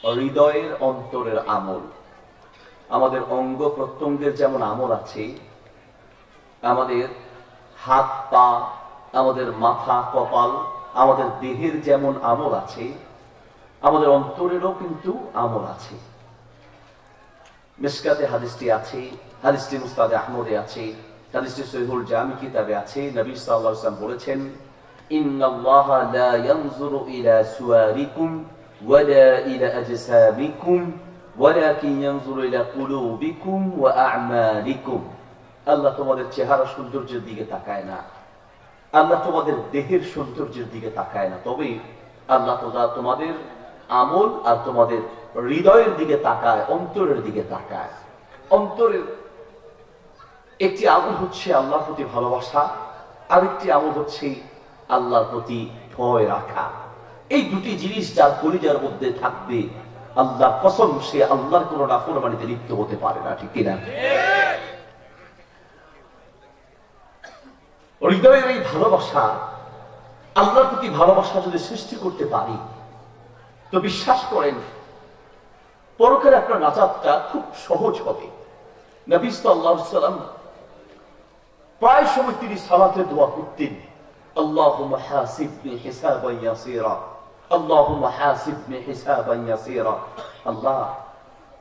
হৃদয়ের অন্তরের আমল। আমাদের অঙ্গ প্রত্যঙ্গের যেমন আমল আছে, আমাদের হাত পা, আমাদের মাথা কপাল, আমাদের দেহের যেমন আমল আছে, আমাদের অন্তরেরও কিন্তু আমল আছে। মিশকাতে হাদিসটি আছে, হাদিসটি মুসনাদে আহমদে আছে, হাদিসটি সহিহুল জামি কিতাবে আছে। নবী সাল্লাল্লাহু আলাইহি ওয়াসাল্লাম বলেছেন, ইন্নাল্লাহা লা ইয়ানজুরু ইলা সুওয়ারিকুম ওয়ালা ইলা আজসামিকুম ওয়ালাকিন ইয়ানজুরু ইলা কুলুবিকুম ওয়া আ'মালিকুম। আল্লাহ তোমাদের চেহারা সৌন্দর্যের দিকে তাকায় না, আল্লাহ তোমাদের দেহের সৌন্দর্যের দিকে তাকায় না, তবে আল্লাহ তোমাদের আমল আর তোমাদের হৃদয়ের দিকে তাকায়, অন্তরের দিকে তাকায়। অন্তরের একটি আমল হচ্ছে আল্লাহর প্রতি ভালোবাসা, আরেকটি আমল হচ্ছে আল্লাহর প্রতি ভয় রাখা। এই দুটি জিনিস যার কলিজার মধ্যে থাকবে, আল্লাহ কসম সে আল্লাহর কোন নাফরমানিতে লিপ্ত হতে পারে না, ঠিক কিনা? হৃদয়ের এই ভালোবাসা, আল্লাহর প্রতি ভালোবাসা যদি সৃষ্টি করতে পারি, তো বিশ্বাস করেন পরকালে আপনার নাজাতটা খুব সহজ হবে। নবী সাল্লাল্লাহু আলাইহি ওয়াসাল্লাম প্রায় সময় তিনি সালাতে দোয়া করতেন, আল্লাহুম্মা হাসিবনি হিসাবান ইয়াসীরা, আল্লাহুম্মা হাসিবনি হিসাবান ইয়াসীরা। আল্লাহ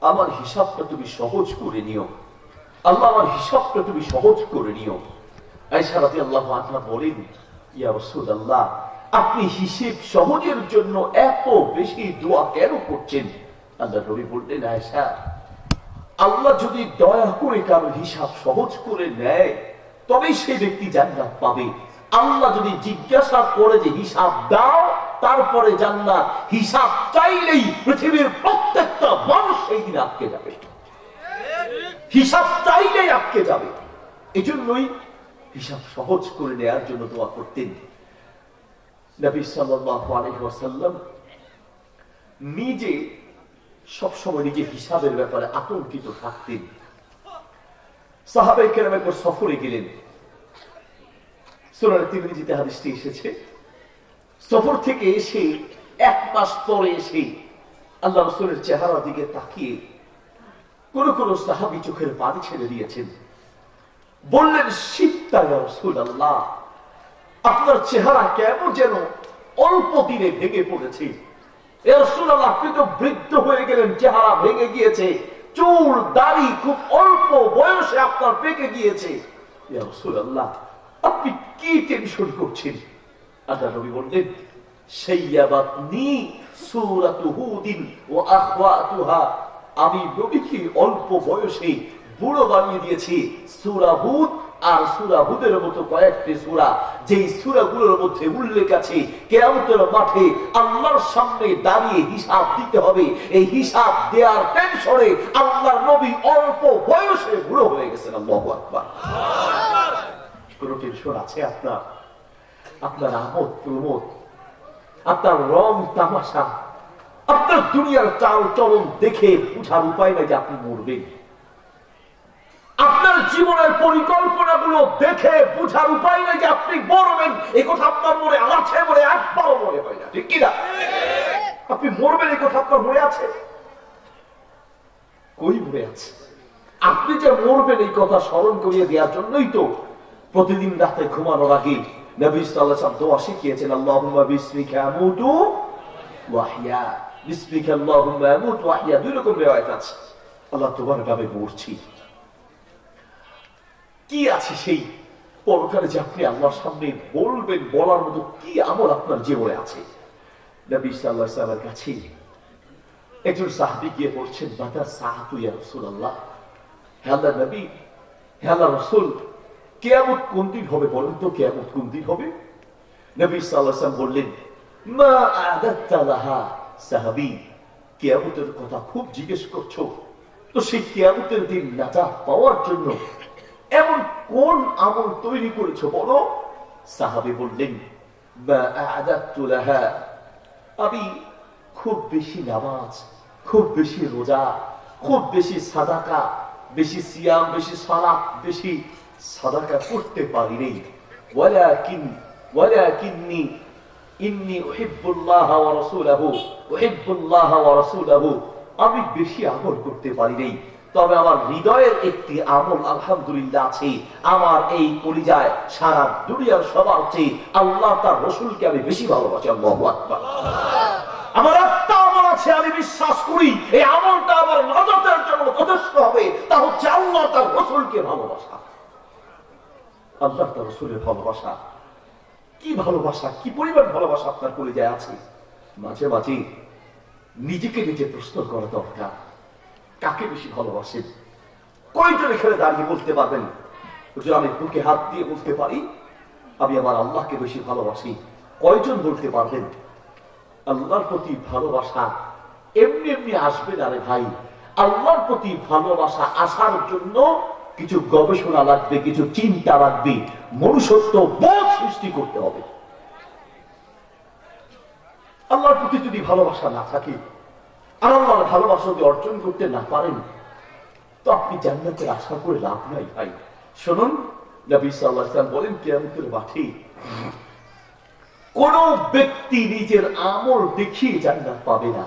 আমার হিসাবটা তুমি সহজ করে নিও, আল্লাহ আমার হিসাবটা তুমি সহজ করে নিও। আয়েশা রাদিয়াল্লাহু আনহা বলেন, ইয়া রাসূলুল্লাহ, আপনি হিসাব সহজের জন্য এত বেশি দোয়া কেন করছেন? আল্লাহ নবী বললেন, আয়েশা, আল্লাহ যদি দয়া করে কারো হিসাব সহজ করে নেয় তবেই সেই ব্যক্তি জান্নাত পাবে। আল্লাহ যদি জিজ্ঞাসা করে যে হিসাব দাও, তারপরে জান্নাত, হিসাব চাইলেই পৃথিবীর প্রত্যেকটা মানুষ সেই দিন আটকে যাবে, হিসাব চাইলেই আটকে যাবে। এজন্যই হিসাব সহজ করে নেয়ার জন্য দোয়া করতেন। নবী সাল্লাল্লাহু আলাইহি ওয়াসাল্লাম নিজে সবসময় নিজে হিসাবের ব্যাপারে আতঙ্কিত থাকতেন। সাহাবায়ে কেরাম একবার সফরে গেলেন, সুনান তিরমিজিতে হাদিসটি এসেছে। সফর থেকে এসে এক মাস পরে এসে আল্লাহ রাসূলের চেহারার দিকে তাকিয়ে কোন কোন সাহাবী চোখের পানি ছেড়ে দিয়েছেন। বললেন, শিবতা ইয়া রাসূলুল্লাহ, আপনার চেহারা কেমন যেন অল্প দিনে ভেঙে পড়েছে। ইয়া রাসূলুল্লাহ, আপনি তো বৃদ্ধ হয়ে গেলেন, চেহারা ভেঙে গিয়েছে, চুল দাড়ি খুব অল্প বয়সে আপনার পেকে গিয়েছে। ইয়া রাসূলুল্লাহ, আপনি কি টেনশন করছেন? আল্লাহ নবী বললেন, শাইয়াবাতনি সূরাতু হুদিন ওয়া আখওয়াতুহা, আমি নবীকে অল্প বয়সে বুড়ো বানিয়ে দিয়েছি সূরা হুদ আর সূরা হুদের মতো কয়েকটি সূরা, যেই সূরাগুলোর মধ্যে উল্লেখ আছে কিয়ামতের মাঠে আল্লাহর সামনে দাঁড়িয়ে হিসাব দিতে হবে। এই হিসাব দেওয়ার টেনশনে আল্লাহর নবী অল্প বয়সে বুড়ো হয়ে গেছেন। আল্লাহু আকবার। কোন টেনশন আছে আপনার? আপনার আমোদ প্রমোদ, আপনার রং তামাশা, আপনার দুনিয়ার চাল চলন দেখে বুঝার উপায় নাই যে আপনি মরবেন। আপনার জীবনের পরিকল্পনাগুলো দেখে বুঝার উপায় নাই যে আপনি মরবেন। এই কথা আপনার মনে আছে বলে একবারও মনে হয় না, ঠিক কিনা? আপনি মরবেন এই কথা আপনার মনে আছে? কই মনে আছে? আপনি যে মরবেন এই কথা স্মরণ করিয়ে দেওয়ার জন্যই তো প্রতিদিন রাতে ঘুমানোর আগে নবী সাল্লাল্লাহু আলাইহি ওয়াসাল্লাম দোয়া শিখিয়েছেন, আল্লাহুম্মা বিসমিকা আমুতু ওয়া আহইয়া। বিসমিকা আল্লাহুম্মা আমুতু ওয়া আহইয়া, দুই রকম রিওয়ায়াত আছে। আল্লাহ তোমার নামে মরছি। কি আছে সেই পরকালে যে আপনি আল্লাহর সামনে বলবেন? বলার মতো কি আমল আপনার জীবনে আছে? নবী সাল্লাল্লাহু আলাইহি ওয়াসাল্লামের কাছে একজন সাহাবী গিয়ে বলছেন, মাতা সাআতু ইয়া রাসূলুল্লাহ, হে আল্লাহর নবী, হে আল্লাহর রাসূল, কিয়ামত কোন দিন হবে বলেন তো? কিয়ামত কোন দিন হবে? নবী সাল্লাল্লাহু আলাইহি ওয়াসাল্লাম বললেন, মা আ'দাতা লাহা। সাহাবী, কিয়ামতের কথা খুব জিজ্ঞেস করছো, তো সেই কিয়ামতের দিন নাজাত পাওয়ার জন্য এমন কোন আমল তৈরি করেছো বলো? সাহাবী বললেন, মা আ'দাতু লাহা, আমি খুব বেশি নামাজ, খুব বেশি রোজা, খুব বেশি সাদাকা, বেশি সিয়াম, বেশি সালাত, বেশি সাদাকা করতে পারিনি। ওয়ালাকিন্নি ইন্নী উহিব্বুল্লাহ ওয়া রাসূলাহু উহিব্বুল্লাহ ওয়া রাসূলাহু, আমি বেশি আমল করতে পারি নাই, তবে আমার হৃদয়ের একটি আমল আলহামদুলিল্লাহ আছে। আমার এই কলিজায় সারা দুনিয়ার সবার চেয়ে আল্লাহ তার রাসূলকে আমি বেশি ভালোবাসি। আল্লাহু আকবার। আমার একটা আমল আছে, আমি বিশ্বাস করি এই আমলটা আমার নাজাতের জন্য যথেষ্ট হবে, তা হচ্ছে আল্লাহ তার রাসূলকে ভালোবাসা। আল্লাহ তার রাসূলের ভালোবাসা, কি ভালোবাসা, কি পরিমাণ ভালোবাসা আপনার কলিজায় আছে। মাঝে মাঝে নিজেকে নিজে প্রশ্ন করা দরকার, কাকে বেশি ভালোবাসেন? কয়জন এখানে দাঁড়িয়ে বলতে পারবেন হুজুর আমি বুকে হাত দিয়ে বলতে পারি আমি আমার আল্লাহকে বেশি ভালোবাসি? কয়জন বলতে পারবেন? আল্লাহর প্রতি ভালোবাসা এমনি এমনি আসবে না রে ভাই। আল্লাহর প্রতি ভালোবাসা আসার জন্য কিছু গবেষণা লাগবে, কিছু চিন্তা লাগবে, মনুষ্যত্ব বোধ সৃষ্টি করতে হবে। আল্লাহর প্রতি যদি ভালোবাসা না থাকে আর আল্লাহর ভালোবাসা যদি অর্জন করতে না পারেন, তো আপনি জান্নাতের আশা করে লাভ নাই ভাই। শুনুন, নবী সাল্লাল্লাহু আলাইহি ওয়াসাল্লাম বলেন কিয়ামতের মাঠে কোন ব্যক্তি নিজের আমল দেখিয়ে জান্নাত পাবে না।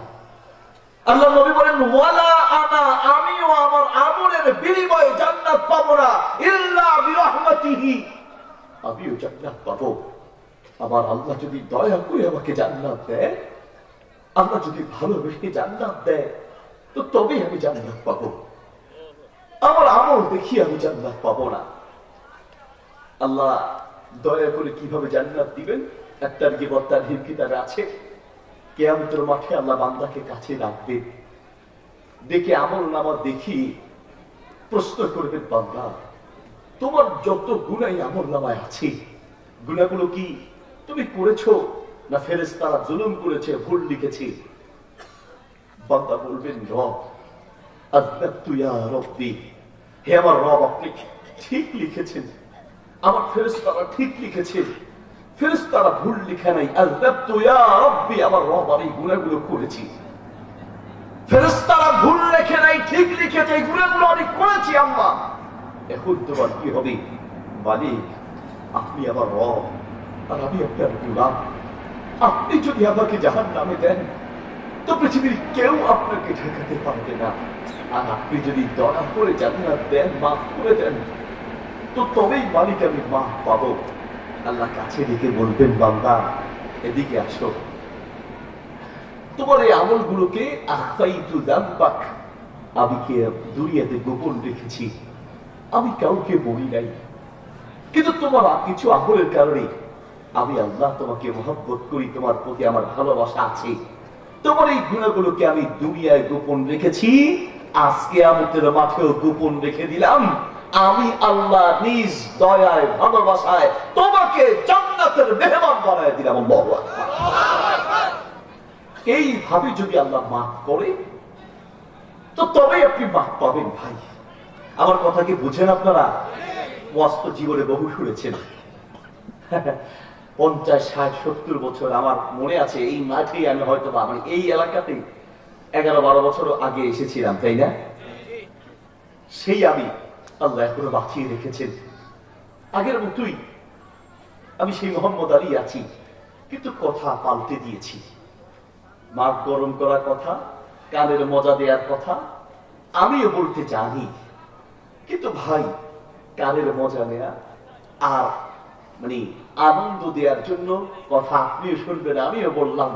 আল্লাহ নবী বলেন ওয়ালা আনা, আমিও আমার আমলের বিনিময়ে জান্নাত পাবো না, ইল্লা বিরহমাতিহি, আমিও জান্নাত পাবো আমার আল্লাহ যদি দয়া করে আমাকে জান্নাত দেয়, আল্লাহ যদি ভালোবেসে জান্নাত দেয়, তো তবেই আমি জান্নাত পাবো। আমার আমল দেখিয়ে আমি জান্নাত পাবো না। আল্লাহ দয়া করে কিভাবে জান্নাত দিবেন একটা গিবতার হিরকিতারে আছে। কিয়ামতের মাঠে আল্লাহ বান্দাকে কাছে রাখবে, দেখে আমল নামা দেখি প্রশ্ন করবেন বান্দা তোমার যত গুনাহ আমল নামায় আছে, গুনাহগুলো কি তুমি করেছো না ফেরেশতারা জুলুম করেছে, ভুল লিখেছে? বান্দা বলবেন রব আযনাবতু ইয়া রাব্বি, হে আমার রব আপনি ঠিক লিখেছেন, আমার ফেরেশতারা ঠিক লিখেছে, ফেরেশতারা ভুল লিখে নাই। আযনাবতু ইয়া রাব্বি, আমার রব আমি গুনাহগুলো করেছি। ফেরেশতারা ভুল লিখে নাই, ঠিক লিখেছে, এই গুনাহগুলো আমি করেছি আল্লাহ। এখন তোমার কি হবে? মালিক আপনি আমার রব আর আমি আপনার গোলাম, আপনি যদি আমাকে জাহান্নামে দেন তো পৃথিবীর কেউ আপনাকে ঠেকাতে পারবে না, আর আপনি যদি দয়া করে জান্নাত দেন, মাফ করে দেন, তো তবেই মালিক আমি মাফ পাবো। আল্লাহ কাছে ডেকে বলবেন বান্দা এদিকে আসো, তোমার এই আমলগুলোকে আখফাইতু যামবাক, আমি কে দুনিয়াতে গোপন রেখেছি, আমি কাউকে বলি নাই, কিন্তু তোমার কিছু আমলের কারণে আমি আল্লাহ তোমাকে মহব্বত করি, তোমার প্রতি আমার ভালোবাসা আছে, তোমার এই গুণাগুলোকে আমি দুনিয়ায় গোপন রেখেছি, আজকে কিয়ামতের মাঠেও গোপন রেখে দিলাম। আমি আল্লাহ নিজ দয়ায় ভালোবাসায় তোমাকে জান্নাতের মেহমান বানায় দিলাম। আল্লাহু আকবার। এইভাবে যদি আল্লাহ মাফ করে তো তবে আপনি মাফ পাবেন। ভাই আমার কথা কি বুঝেন আপনারা? ওয়াস্ত জীবনে বহু শুনেছেন, 50, 60, 70 বছর আমার মনে আছে এই মাঠেই আমি হয়তো আমার এই এলাকাতে 11-12 বছর আগে এসেছিলাম, তাই না? সেই আমি আল্লাহ এখনো বাঁচিয়ে রেখেছেন, আগের মতোই আমি সেই মোহাম্মদ আলী আছি, কিন্তু কথা পাল্টে দিয়েছি। মাঠ গরম করার কথা, কানের মজা দেওয়ার কথা আমিও বলতে জানি, কিন্তু ভাই কানের মজা নেয়া আর মানে আনন্দ দেওয়ার জন্য কথা আপনিও শুনবেন, আমিও বললাম,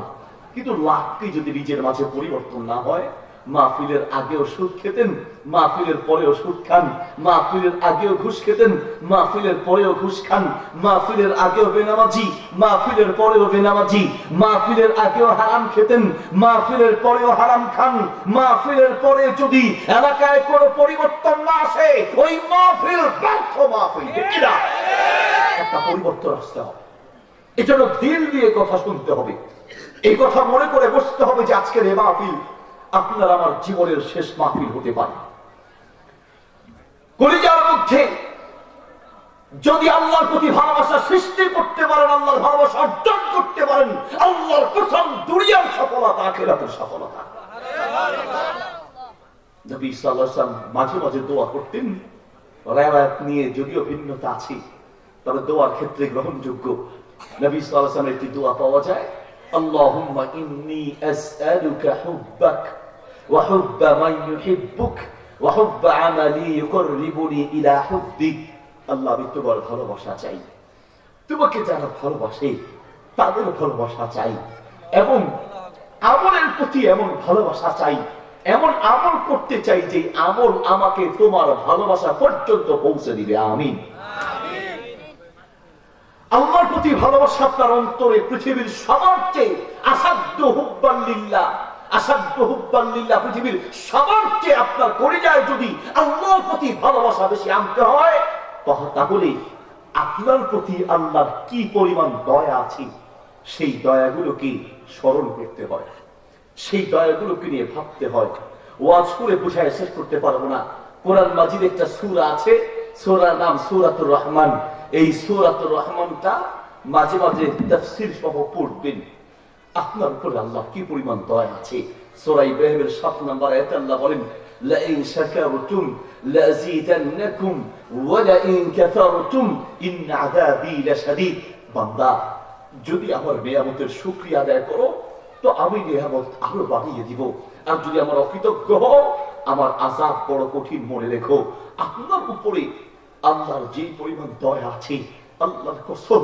কিন্তু লাভকে যদি নিজের মাঝে পরিবর্তন না হয়, মাহফিলের আগেও সুদ খেতেন, মাহফিলের পরেও সুদ খান, মাহফিলের আগেও ঘুষ খেতেন, মাহফিলের পরেও ঘুষ খান, মাহফিলের আগেও বেনামাজি, মাহফিলের পরেও বেনামাজি, মাহফিলের আগেও হারাম খেতেন, মাহফিলের পরেও হারাম খান, মাহফিলের পরে যদি এলাকায় কোনো পরিবর্তন না আসে ওই মাহফিল ব্যর্থ মাহফিল। একটা পরিবর্তন আসতে হবে, এজন্য দিল দিয়ে কথা শুনতে হবে, এই কথা মনে করে বসতে হবে যে আজকের এই মাহফিল আপনার আমার জীবনের শেষ মাহফিল হতে পারে। কলিজার মধ্যে যদি আল্লাহর প্রতি ভালোবাসা সৃষ্টি করতে পারেন, আল্লাহর ভালোবাসা অর্জন করতে পারেন, আল্লাহর কসম দুনিয়ার সফলতা আখিরাতের সফলতা। নবী সাল্লাল্লাহু আলাইহি ওয়াসাল্লাম মাঝে মাঝে দোয়া করতেন, রিওয়ায়াত নিয়ে যদিও ভিন্নতা আছে, তবে দোয়ার ক্ষেত্রে গ্রহণযোগ্য। নবী সাল্লাল্লাহু আলাইহি ওয়াসাল্লামের একটি দোয়া পাওয়া যায়, আল্লাহুম্মা ইন্নী আসআলুকা হুব্বাক ওয়া হুব্বা মান ইউহিব্বুক ওয়া হুব্বা আমালি ইউকররিবুনি ইলা হুব্বিক। আল্লাহ, আমি তোমার ভালোবাসা চাই, তোমাকে যারা ভালোবাসে তাদের ভালোবাসা চাই, এবং আমলের প্রতি এমন ভালোবাসা চাই, এমন আমল করতে চাই যে আমল আমাকে তোমার ভালোবাসা পর্যন্ত পৌঁছে দিবে। আমিন। আল্লাহর প্রতি ভালোবাসা আপনার অন্তরে পৃথিবীর সবার চেয়ে আসাধ্য হুব্বান লিল্লাহ, আসাধ্য হুব্বান লিল্লাহ, পৃথিবীর সবার চেয়ে আপনার কলিজায় যদি আল্লাহর প্রতি ভালোবাসা বেশি আনতে হয়, তাহলে আপনার প্রতি আল্লাহর কি পরিমাণ দয়া আছে সেই দয়াগুলোকে স্মরণ করতে হয়, সেই দয়াগুলোকে নিয়ে ভাবতে হয়। ওয়াজ করে বুঝায় শেষ করতে পারবো না। কোরআন মাজিদ একটা সূরা আছে, সূরার নাম সূরাতুর রহমান। এই সূরাতুর রহমানটা মাঝে মাঝে তাফসীর সহ পড়বেন, আপনার উপরে আল্লাহ কি পরিমাণ দয়া আছে। সূরা ইব্রাহিমের 7 নম্বর আয়াতে আল্লাহ বলেন, লাইন শাকারতুম লাযীদান্নাকুম ওয়া লাইন কাফারতুম ইন আযাবি লাশাদীদ। বান্দা, যদি আমার নিয়ামতের শুকরিয়া আদায় করো তো আমি নিয়ামত আরো বাড়িয়ে দিব, আর যদি আমার অকৃতজ্ঞ হও আমার আযাব বড় কঠিন। মনে রেখো, আপনার উপরে আল্লাহর যে পরিমাণ দয়া আছে, আল্লাহর কসম,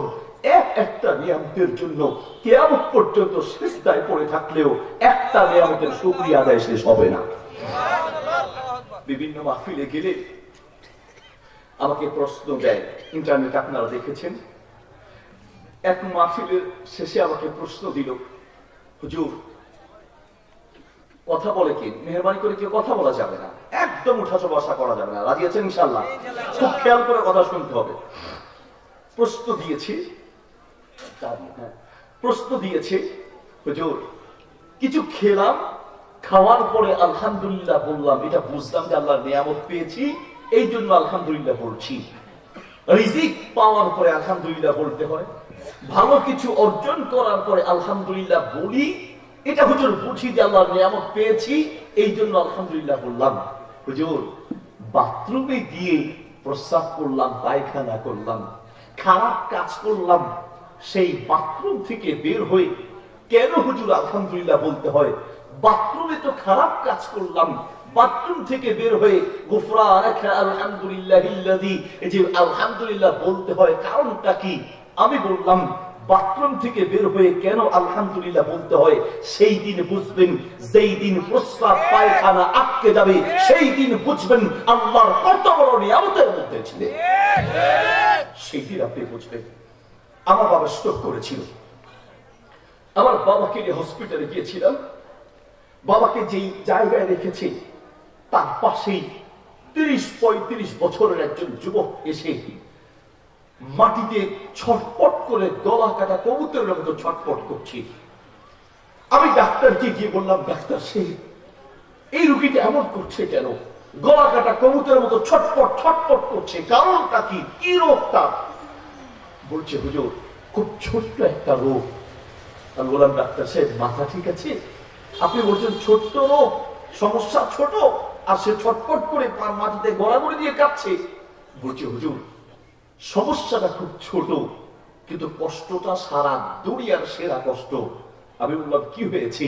একটা নিয়ামতের জন্য কিয়ামত পর্যন্ত সিজদায় পড়ে থাকলেও একটা নিয়ামতের শুকরিয়া আদায় শেষ হবে না। বিভিন্ন মাহফিলে গেলে আমাকে প্রশ্ন দেয়, ইন্টারনেট আপনারা দেখেছেন। এক মাহফিলের শেষে আমাকে প্রশ্ন দিল, হুজুর কথা বলে কি? মেহরবানি করে কেউ কথা বলা যাবে না, একদম উঠাচো বসা করা যাবে না। রাজি আছেন ইনশাআল্লাহ? খুব খেয়াল করে কথা শুনতে হবে। প্রশ্ন দিয়েছে, হুজুর কিছু খেলাম, খাওয়ার পরে আলহামদুলিল্লাহ বললাম, এটা বুঝলাম যে আল্লাহর নিয়ামত পেয়েছি, এই জন্য আলহামদুলিল্লাহ বলছি। রিজিক পাওয়ার পরে আলহামদুলিল্লাহ বলতে হয়, ভালো কিছু অর্জন করার পরে আলহামদুলিল্লাহ বলি, এটা হুজুর বুঝি যে আল্লাহর নিয়ামত পেয়েছি, এই জন্য আলহামদুলিল্লাহ বললাম। হুজুর বাথরুমে গিয়ে প্রস্রাব করলাম, পায়খানা করলাম, খারাপ কাজ করলাম, সেই বাথরুম থেকে বের হয়ে কেন হুজুর আলহামদুলিল্লাহ বলতে হয়? বাথরুমে তো খারাপ কাজ করলাম, বাথরুম থেকে বের হয়ে গুফরানাকা আলহামদুলিল্লাহিল্লাযী, এই যে আলহামদুলিল্লাহ বলতে হয়, কারণটা কি? আমি বললাম বাথরুম থেকে বের হয়ে কেন আলহামদুলিল্লাহ বলতে হয় সেই দিন বুঝবেন। যেই দিন প্রস্রাব পায়খানা আটকে যাবে সেই দিন বুঝবেন আল্লাহর কত বড় নিয়ামতের মধ্যে ছিলেন, সেই দিন আপনি বুঝবেন। আমার বাবা স্ট্রোক করেছিল, আমার বাবাকে নিয়ে হসপিটালে গিয়েছিলাম। বাবাকে যেই জায়গায় রেখেছে তার পাশেই 30-35 বছরের একজন যুবক এসে মাটিতে ছটপট করে গলা কাটা কবুতরের মতো ছটপট করছি। আমি ডাক্তারকে গিয়ে বললাম, ডাক্তার সে এই রোগীটা এমন করছে কেন? গলা কাটা কবুতরের মতো ছটপট ছটপট করছে, কারণটা কি? কি রোগটা? বলছে হুজুর খুব ছোট্ট একটা রোগ। আমি বললাম, ডাক্তার সাহেব মাথা ঠিক আছে? আপনি বলছেন ছোট্ট রোগ, সমস্যা ছোট, আর সে ছটপট করে মাটিতে গড়াগড়ি দিয়ে কাঁপছে। বলছে হুজুর সমস্যাটা খুব ছোট, কিন্তু কষ্টটা সারা দুনিয়ার সেরা কষ্ট। আমি বললাম কি হয়েছে?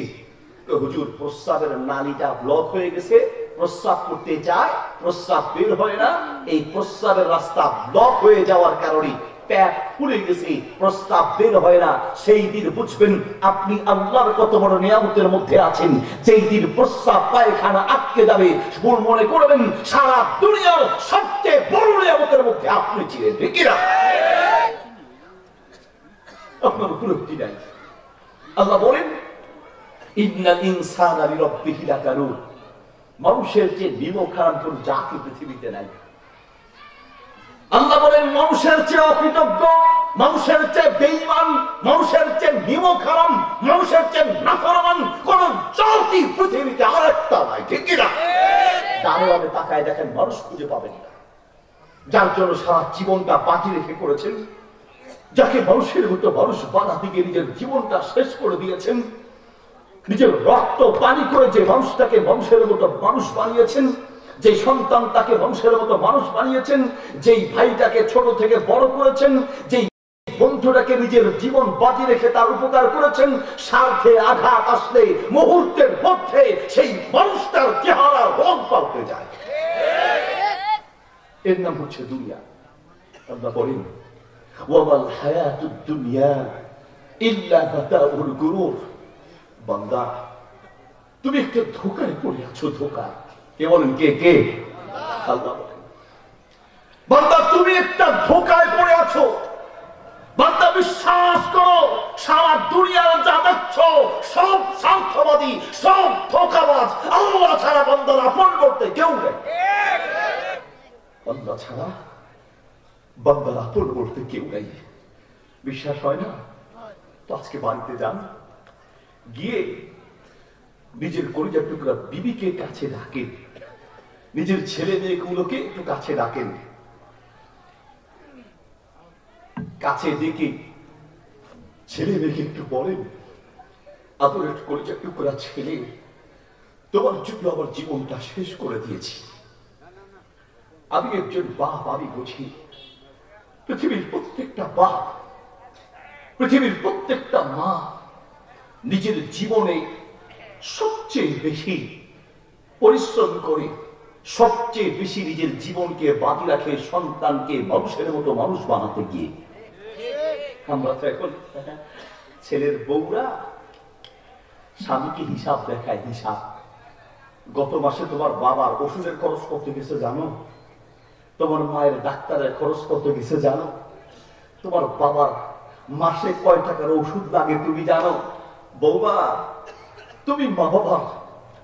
হুজুর প্রস্রাবের নালীটা ব্লক হয়ে গেছে, প্রস্রাব করতে যায়, প্রস্রাব বের হয় না, এই প্রস্রাবের রাস্তা ব্লক হয়ে যাওয়ার কারণে পেট ফুলে গেছে, প্রস্রাব বের হয় না। সেই দিন বুঝবেন আপনি আল্লাহর কত বড় নিয়ামতের মধ্যে আছেন। যেই দিন প্রস্রাব পায়খানা আটকে যাবে মনে করবেন সারা দুনিয়ার সবচেয়ে বড় নিয়ামতের মধ্যে আপনি ছিলেন। ঠিক না? আপনার উপলব্ধি নাই। আল্লাহ বলেন ইন্নাল ইনসানা লিরাব্বিহি লাকানুন, মানুষের যে নিমক হারাম কোন জাতি পৃথিবীতে নাই। আল্লাহ বলেন মানুষের চেয়ে অকৃতজ্ঞ, মানুষের চেয়ে বেঈমান, মানুষের চেয়ে নিমক হারাম, মানুষের চেয়ে নাফরমান কোন জাতি পৃথিবীতে আরেকটা নাই। ঠিক কিনা? ডানে বামে তাকায় দেখেন, মানুষ খুঁজে পাবেন না যার জন্য সারা জীবনটা বাজি রেখে করেছেন, যাকে মানুষের মতো মানুষ বানাতে গিয়ে নিজের জীবনটা শেষ করে দিয়েছেন, নিজের রক্ত পানি করে যে মানুষটাকে মানুষের মতো মানুষ বানিয়েছেন, যে সন্তানটাকে মানুষের মতো মানুষ বানিয়েছেন, যেই ভাইটাকে ছোট থেকে বড় করেছেন, যেই বোন উটটাকে নিজের জীবন বাজি রেখে তার উপকার করেছেন, স্বার্থে আঘাত আসলে মুহূর্তের মধ্যে সেই মানুষটার চেহারা রং পাল্টে যায়। এর নাম হচ্ছে দুনিয়া। আল্লাহ বলেন ওয়ামাল হায়াতুদ দুনিয়া ইল্লা মাতাউল গুরুর। বান্দা তুমি একটা ধোঁকায় পড়ে আছো, ধোঁকা। কে বলেন? কে কে? আল্লাহ বলেন বান্দা তুমি একটা ধোঁকায় পড়ে আছো। বান্দা বিশ্বাস করো সারা দুনিয়ার যা দেখছো সব স্বার্থবাদী, সব ধোঁকাবাজ। আল্লাহ ছাড়া বান্দার আপন করতে কেউ নেই। আল্লাহ ছাড়া বান্দার আপন করতে কেউ নেই। বিশ্বাস হয় না তো আজকে বাড়িতে যান, গিয়ে নিজের কলিজার টুকরা বিবিকে কাছে ডাকেন, নিজের ছেলে মেয়েগুলোকে একটু কাছে ডাকেন, কাছে ডেকে ছেলে মেয়েকে একটু বলেন আপনার কলিজার টুকরা ছেলে, তোমার জন্য আমার জীবনটা শেষ করে দিয়েছি। আমি একজন বাপ, আমি বুঝি পৃথিবীর প্রত্যেকটা বাপ, পৃথিবীর প্রত্যেকটা মা নিজের জীবনে সবচেয়ে বেশি পরিশ্রম করে, সবচেয়ে বেশি নিজের জীবনকে বাজি রাখে সন্তানকে মানুষের মতো মানুষ বানাতে গিয়ে। আমরা তো এখন ছেলের বউরা স্বামীকে হিসাব দেখায়, হিসাব। গত মাসে তোমার বাবার ওষুধের খরচ কত গেছে জানো? তোমার মায়ের ডাক্তারের খরচ কত গেছে জানো? তোমার বাবার মাসে কয় টাকার ওষুধ লাগে তুমি জানো? বৌমা তুমি মা বাবার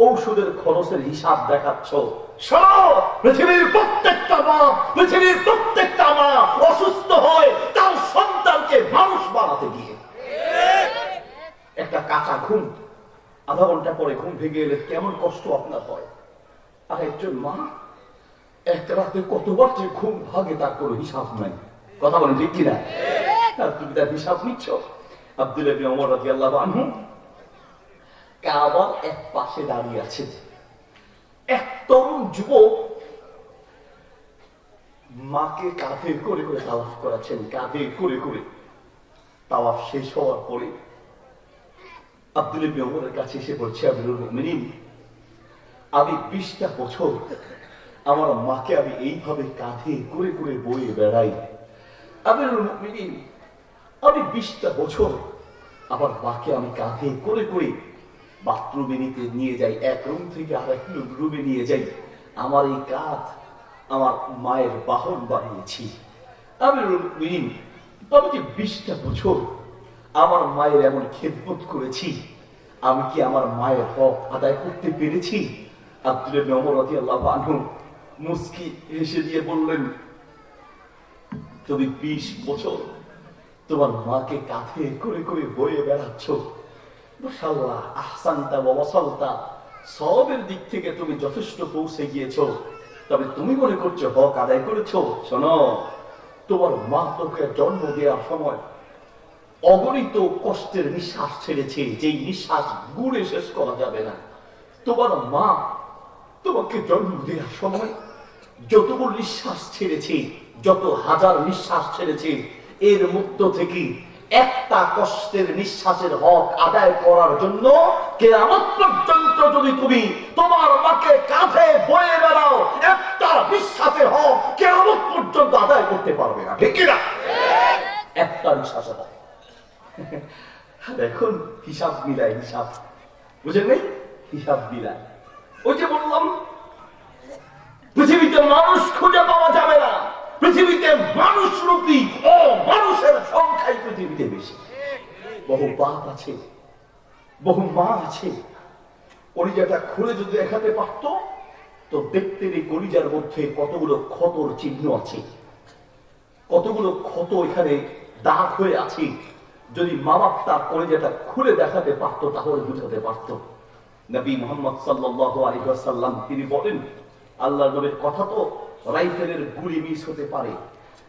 ঔষধের খরচের হিসাব দেখাচ্ছ। পৃথিবীর প্রত্যেকটা মা, পৃথিবীর প্রত্যেকটা মা অসুস্থ হয় তার সন্তানকে মানুষ বানাতে গিয়ে। একটা কাঁচা ঘুম, আধা ঘন্টা পরে ঘুম ভেঙে এলে কেমন কষ্ট আপনার হয়। আর একজন মা এক রাতে কতবার যে ঘুম ভাগে তার কোনো হিসাব নাই। কথা বলেন ঠিক কিনা? তুমি তার হিসাব নিচ্ছ। আব্দুল্লাহ ইবনে ওমর রাদিয়াল্লাহু আনহু কাবার এক পাশে দাঁড়িয়ে আছে। এক তরুণ যুবক মাকে কাঁধে করে করে তাওয়াফ করাচ্ছেন, কাঁধে করে করে। তাওয়াফ শেষ হওয়ার পরে আব্দুল্লাহ ইবনে ওমরের কাছে এসে বলছে, আমিরুল মুমিনিন, আমি 20টা বছর আমার মাকে আমি এইভাবে কাঁধে করে করে বয়ে বেড়াই। আমিরুল মুমিনিন, আমি 20টা বছর আমার মাকে আমি কাঁধে করে করে বাথরুমে নিয়ে যাই, এক রুম থেকে আরেক রুমে নিয়ে যাই। আমার এই কাঁধ আমার মায়ের বাহন বানিয়েছি। আমিরুল মুমিনিন, আমি যে 20টা বছর আমার মায়ের এমন খেদমত করেছি, আমি কি আমার মায়ের হক আদায় করতে পেরেছি? আব্দুল্লাহ ইবনে ওমর রাদিয়াল্লাহু আনহু মুস্কি হেসে দিয়ে বললেন, তুমি 20 বছর তোমার মাকে কাঁধে করে করে বয়ে বেড়াচ্ছ। মাশাআল্লাহ, আহসানতা ওয়া ওয়াসালতা, সবের দিক থেকে তুমি যথেষ্ট পৌঁছে গিয়েছো। তবে তুমি মনে করছো হক আদায় করেছো? শোনো, তোমার মা তোকে জন্ম দেওয়ার সময় অগণিত কষ্টের নিঃশ্বাস ছেড়েছে, যেই নিঃশ্বাস গুণে শেষ করা যাবে না। তোমার মা তোমাকে জন্ম দেওয়ার সময় যতগুলো নিঃশ্বাস ছেড়েছে, যত হাজার নিঃশ্বাস ছেড়েছে, এর মধ্য থেকে একটা কষ্টের নিঃশ্বাসের হক আদায় করার জন্য কিয়ামত পর্যন্ত যদি তুমি তোমার মাকে কাঁধে বয়ে বেড়াও, একটা নিঃশ্বাসের হক কিয়ামত পর্যন্ত আদায় করতে পারবে না। ঠিক কিনা? একটা নিঃশ্বাস আদায়। এখন হিসাব মিলাই, হিসাব বুঝেন নাই? হিসাব মিলাই। ওই যে বললাম পৃথিবীতে মানুষ খুঁজে পাওয়া যাবে না, পৃথিবীতে মানুষ রূপী ও মানুষের সংখ্যাই পৃথিবীতে বেশি। বহু বাপ আছে, বহু মা আছে, কলিজাটা খুলে যদি দেখাতে পারত তো দেখতেন এই কলিজার মধ্যে কতগুলো ক্ষতর চিহ্ন আছে, কতগুলো ক্ষত এখানে দাগ হয়ে আছে। যদি মা বাপ তার কলিজাটা খুলে দেখাতে পারত তাহলে বুঝাতে পারত। নবী মুহাম্মদ সাল্লাল্লাহু আলাইহি ওয়াসাল্লাম তিনি বলেন, আল্লাহর নবীর কথা তো রাইফেলের গুলি মিস হতে পারে,